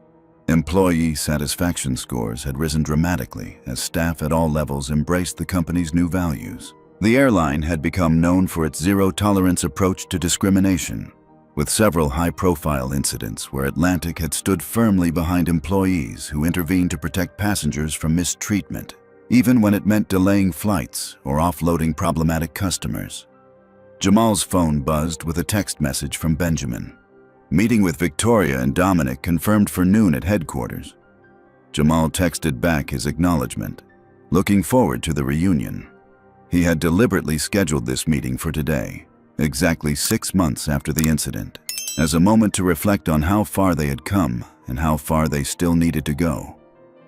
S1: Employee satisfaction scores had risen dramatically as staff at all levels embraced the company's new values. The airline had become known for its zero-tolerance approach to discrimination, with several high-profile incidents where Atlantic had stood firmly behind employees who intervened to protect passengers from mistreatment, even when it meant delaying flights or offloading problematic customers. Jamal's phone buzzed with a text message from Benjamin. Meeting with Victoria and Dominic confirmed for noon at headquarters. Jamal texted back his acknowledgement, looking forward to the reunion. He had deliberately scheduled this meeting for today, exactly 6 months after the incident, as a moment to reflect on how far they had come and how far they still needed to go.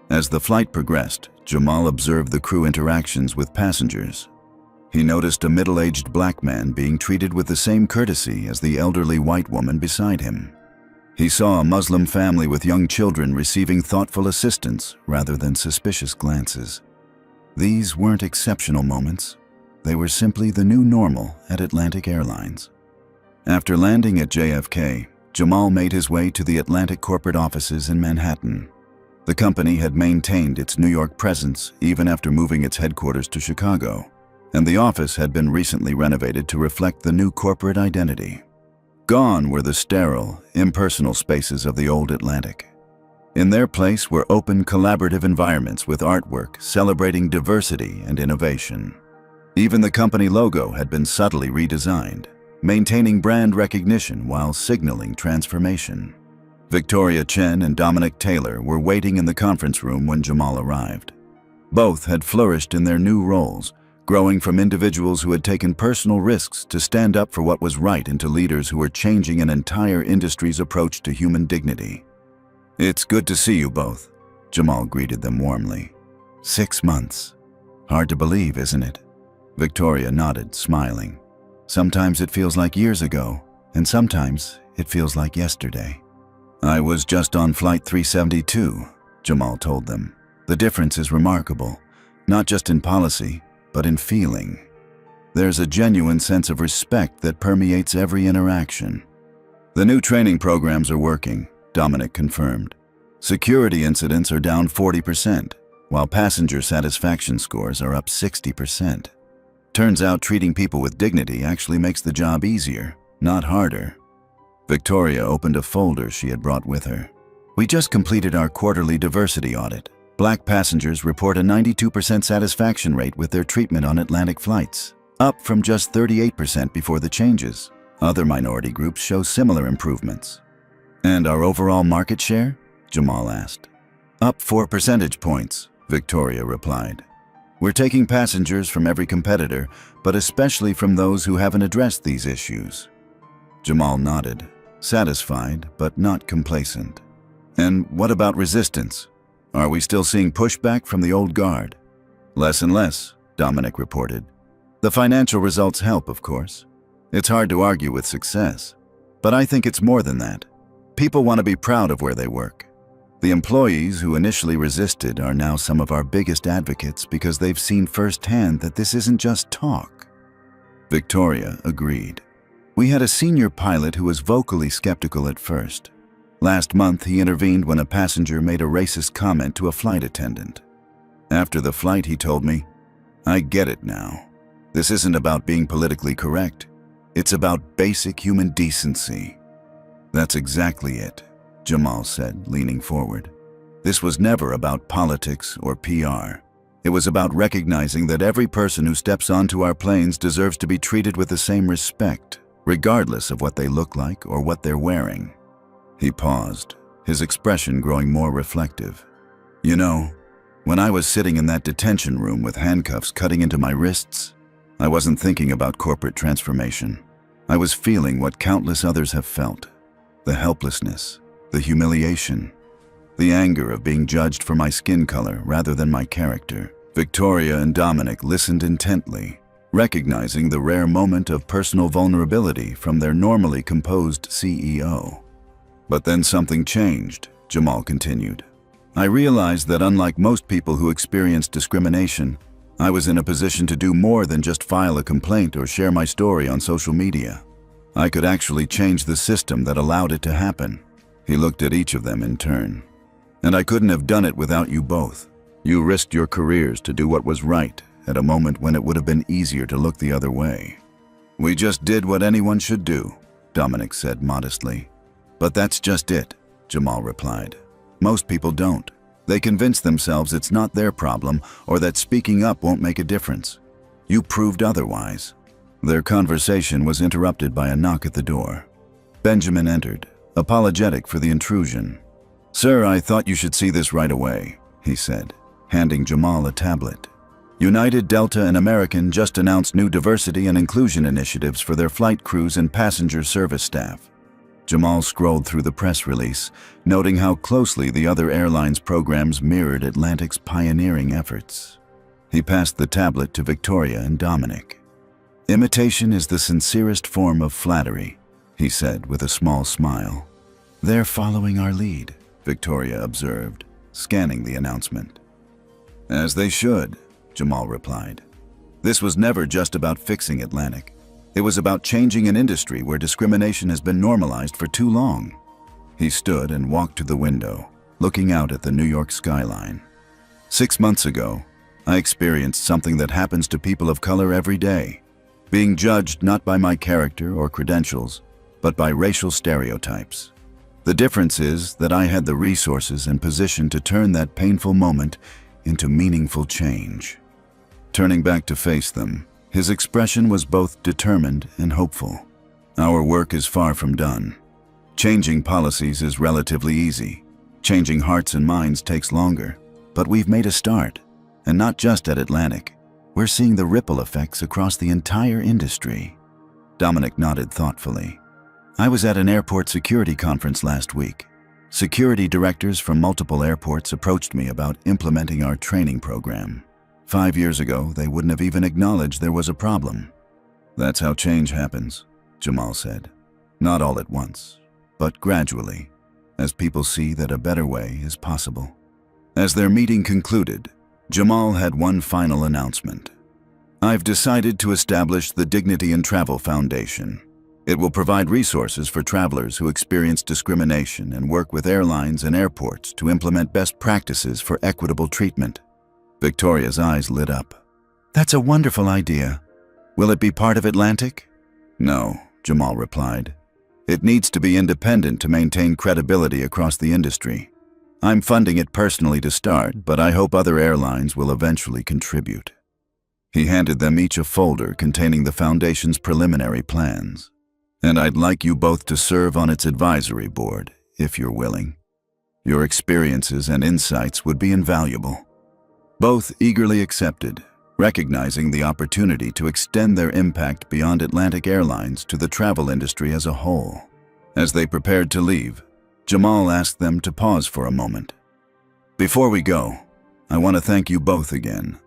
S1: As the flight progressed, Jamal observed the crew interactions with passengers. He noticed a middle-aged black man being treated with the same courtesy as the elderly white woman beside him. He saw a Muslim family with young children receiving thoughtful assistance rather than suspicious glances. These weren't exceptional moments. They were simply the new normal at Atlantic Airlines. After landing at JFK, Jamal made his way to the Atlantic corporate offices in Manhattan. The company had maintained its New York presence even after moving its headquarters to Chicago, and the office had been recently renovated to reflect the new corporate identity. Gone were the sterile, impersonal spaces of the old Atlantic. In their place were open, collaborative environments with artwork celebrating diversity and innovation. Even the company logo had been subtly redesigned, maintaining brand recognition while signaling transformation. Victoria Chen and Dominic Taylor were waiting in the conference room when Jamal arrived. Both had flourished in their new roles, growing from individuals who had taken personal risks to stand up for what was right into leaders who were changing an entire industry's approach to human dignity. "It's good to see you both," Jamal greeted them warmly. 6 months. Hard to believe, isn't it? Victoria nodded, smiling. Sometimes it feels like years ago, and sometimes it feels like yesterday. "I was just on Flight 372, Jamal told them. "The difference is remarkable, not just in policy, but in feeling. There's a genuine sense of respect that permeates every interaction." "The new training programs are working," Dominic confirmed. "Security incidents are down 40%, while passenger satisfaction scores are up 60%. Turns out treating people with dignity actually makes the job easier, not harder." Victoria opened a folder she had brought with her. "We just completed our quarterly diversity audit. Black passengers report a 92% satisfaction rate with their treatment on Atlantic flights, up from just 38% before the changes. Other minority groups show similar improvements." "And our overall market share?" Jamal asked. "Up 4 percentage points, Victoria replied. "We're taking passengers from every competitor, but especially from those who haven't addressed these issues." Jamal nodded, satisfied but not complacent. "And what about resistance? Are we still seeing pushback from the old guard?" "Less and less," Dominic reported. "The financial results help, of course. It's hard to argue with success. But I think it's more than that. People want to be proud of where they work. The employees who initially resisted are now some of our biggest advocates because they've seen firsthand that this isn't just talk." Victoria agreed. "We had a senior pilot who was vocally skeptical at first. Last month, he intervened when a passenger made a racist comment to a flight attendant. After the flight, he told me, 'I get it now. This isn't about being politically correct. It's about basic human decency.'" "That's exactly it," Jamal said, leaning forward. "This was never about politics or PR. It was about recognizing that every person who steps onto our planes deserves to be treated with the same respect, regardless of what they look like or what they're wearing." He paused, his expression growing more reflective. "You know, when I was sitting in that detention room with handcuffs cutting into my wrists, I wasn't thinking about corporate transformation. I was feeling what countless others have felt. The helplessness, the humiliation, the anger of being judged for my skin color rather than my character." Victoria and Dominic listened intently, recognizing the rare moment of personal vulnerability from their normally composed CEO. "But then something changed," Jamal continued. "I realized that unlike most people who experience discrimination, I was in a position to do more than just file a complaint or share my story on social media. I could actually change the system that allowed it to happen." He looked at each of them in turn. "And I couldn't have done it without you both. You risked your careers to do what was right at a moment when it would have been easier to look the other way. We just did what anyone should do. Dominic said modestly. But that's just it, Jamal replied. Most people don't. They convince themselves it's not their problem or that speaking up won't make a difference. You proved otherwise. Their conversation was interrupted by a knock at the door. Benjamin entered, apologetic for the intrusion. "Sir, I thought you should see this right away," he said, handing Jamal a tablet. "United, Delta, and American just announced new diversity and inclusion initiatives for their flight crews and passenger service staff." Jamal scrolled through the press release, noting how closely the other airlines' programs mirrored Atlantic's pioneering efforts. He passed the tablet to Victoria and Dominic. "Imitation is the sincerest form of flattery," he said with a small smile. "They're following our lead," Victoria observed, scanning the announcement. "As they should," Jamal replied. "This was never just about fixing Atlantic. It was about changing an industry where discrimination has been normalized for too long." He stood and walked to the window, looking out at the New York skyline. 6 months ago, I experienced something that happens to people of color every day, being judged not by my character or credentials, but by racial stereotypes. The difference is that I had the resources and position to turn that painful moment into meaningful change. Turning back to face them, his expression was both determined and hopeful. "Our work is far from done. Changing policies is relatively easy. Changing hearts and minds takes longer. But we've made a start, and not just at Atlantic. We're seeing the ripple effects across the entire industry." Dominic nodded thoughtfully. "I was at an airport security conference last week. Security directors from multiple airports approached me about implementing our training program. 5 years ago, they wouldn't have even acknowledged there was a problem." "That's how change happens," Jamal said. "Not all at once, but gradually, as people see that a better way is possible." As their meeting concluded, Jamal had one final announcement. "I've decided to establish the Dignity in Travel Foundation. It will provide resources for travelers who experience discrimination and work with airlines and airports to implement best practices for equitable treatment." Victoria's eyes lit up. "That's a wonderful idea. Will it be part of Atlantic?" "No," Jamal replied. "It needs to be independent to maintain credibility across the industry. I'm funding it personally to start, but I hope other airlines will eventually contribute." He handed them each a folder containing the foundation's preliminary plans. "And I'd like you both to serve on its advisory board, if you're willing. Your experiences and insights would be invaluable." Both eagerly accepted, recognizing the opportunity to extend their impact beyond Atlantic Airlines to the travel industry as a whole. As they prepared to leave, Jamal asked them to pause for a moment. "Before we go, I want to thank you both again.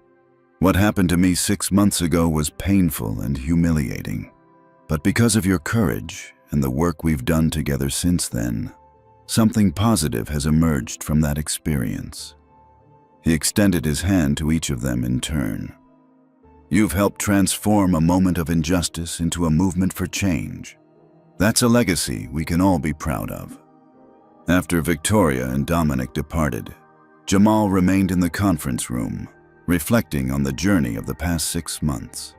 S1: What happened to me 6 months ago was painful and humiliating. But because of your courage and the work we've done together since then, something positive has emerged from that experience." He extended his hand to each of them in turn. "You've helped transform a moment of injustice into a movement for change. That's a legacy we can all be proud of." After Victoria and Dominic departed, Jamal remained in the conference room, reflecting on the journey of the past 6 months.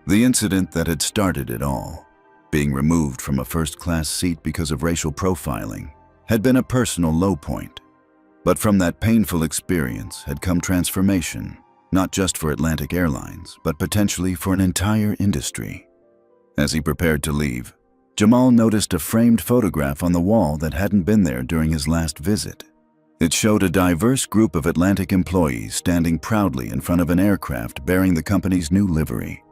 S1: The incident that had started it all, being removed from a first-class seat because of racial profiling, had been a personal low point. But from that painful experience had come transformation, not just for Atlantic Airlines, but potentially for an entire industry. As he prepared to leave, Jamal noticed a framed photograph on the wall that hadn't been there during his last visit. It showed a diverse group of Atlantic employees standing proudly in front of an aircraft bearing the company's new livery.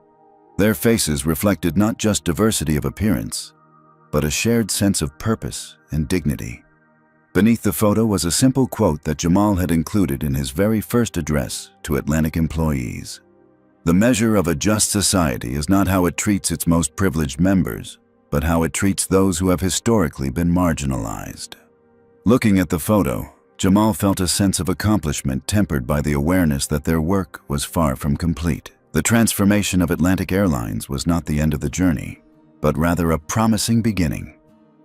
S1: Their faces reflected not just diversity of appearance, but a shared sense of purpose and dignity. Beneath the photo was a simple quote that Jamal had included in his very first address to Atlantic employees. "The measure of a just society is not how it treats its most privileged members, but how it treats those who have historically been marginalized." Looking at the photo, Jamal felt a sense of accomplishment tempered by the awareness that their work was far from complete. The transformation of Atlantic Airlines was not the end of the journey, but rather a promising beginning.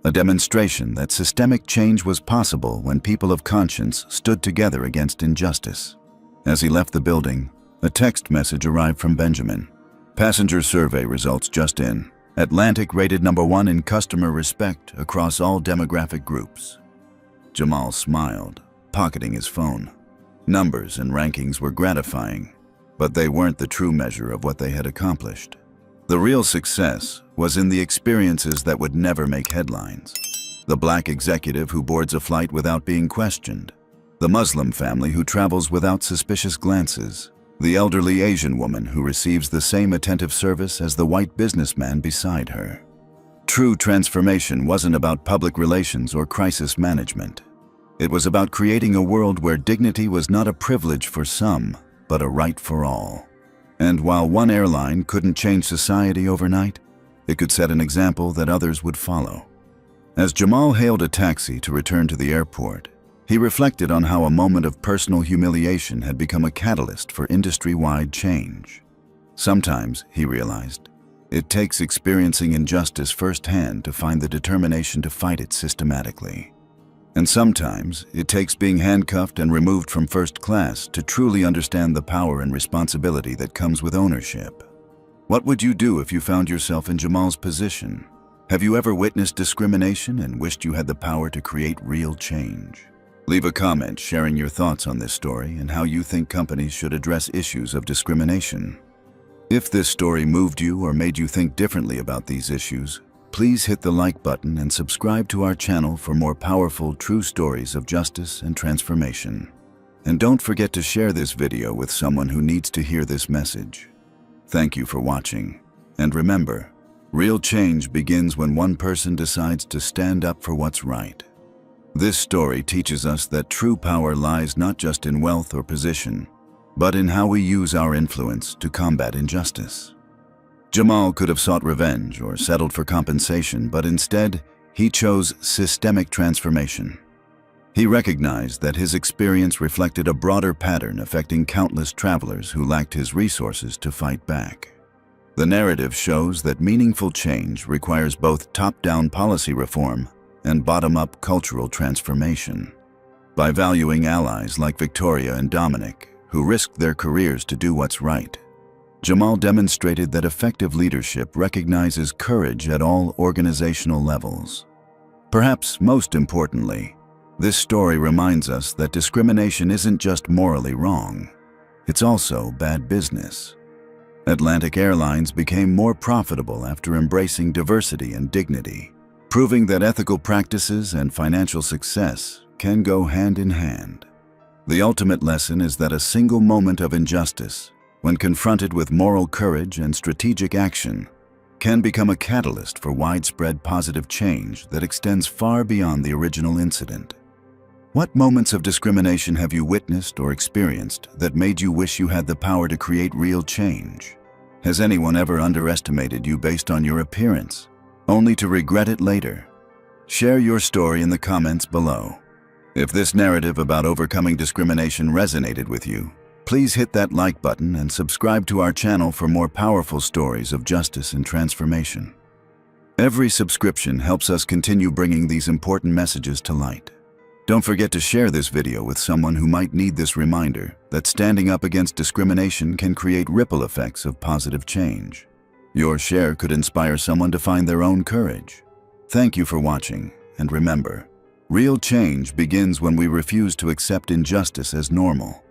S1: A demonstration that systemic change was possible when people of conscience stood together against injustice. As he left the building, a text message arrived from Benjamin. "Passenger survey results just in. Atlantic rated #1 in customer respect across all demographic groups. Jamal smiled, pocketing his phone. Numbers and rankings were gratifying, but they weren't the true measure of what they had accomplished. The real success was in the experiences that would never make headlines. The black executive who boards a flight without being questioned. The Muslim family who travels without suspicious glances. The elderly Asian woman who receives the same attentive service as the white businessman beside her. True transformation wasn't about public relations or crisis management. It was about creating a world where dignity was not a privilege for some, but a right for all. And while one airline couldn't change society overnight, it could set an example that others would follow. As Jamal hailed a taxi to return to the airport, he reflected on how a moment of personal humiliation had become a catalyst for industry-wide change. Sometimes, he realized, it takes experiencing injustice firsthand to find the determination to fight it systematically. And sometimes, it takes being handcuffed and removed from first class to truly understand the power and responsibility that comes with ownership. What would you do if you found yourself in Jamal's position? Have you ever witnessed discrimination and wished you had the power to create real change? Leave a comment sharing your thoughts on this story and how you think companies should address issues of discrimination. If this story moved you or made you think differently about these issues, please hit the like button and subscribe to our channel for more powerful, true stories of justice and transformation. And don't forget to share this video with someone who needs to hear this message. Thank you for watching. And remember, real change begins when one person decides to stand up for what's right. This story teaches us that true power lies not just in wealth or position, but in how we use our influence to combat injustice. Jamal could have sought revenge or settled for compensation, but instead, he chose systemic transformation. He recognized that his experience reflected a broader pattern affecting countless travelers who lacked his resources to fight back. The narrative shows that meaningful change requires both top-down policy reform and bottom-up cultural transformation. By valuing allies like Victoria and Dominic, who risked their careers to do what's right, Jamal demonstrated that effective leadership recognizes courage at all organizational levels. Perhaps most importantly, this story reminds us that discrimination isn't just morally wrong, it's also bad business. Atlantic Airlines became more profitable after embracing diversity and dignity, proving that ethical practices and financial success can go hand in hand. The ultimate lesson is that a single moment of injustice, when confronted with moral courage and strategic action, can become a catalyst for widespread positive change that extends far beyond the original incident. What moments of discrimination have you witnessed or experienced that made you wish you had the power to create real change? Has anyone ever underestimated you based on your appearance, only to regret it later? Share your story in the comments below. If this narrative about overcoming discrimination resonated with you, please hit that like button and subscribe to our channel for more powerful stories of justice and transformation. Every subscription helps us continue bringing these important messages to light. Don't forget to share this video with someone who might need this reminder that standing up against discrimination can create ripple effects of positive change. Your share could inspire someone to find their own courage. Thank you for watching, and remember, real change begins when we refuse to accept injustice as normal.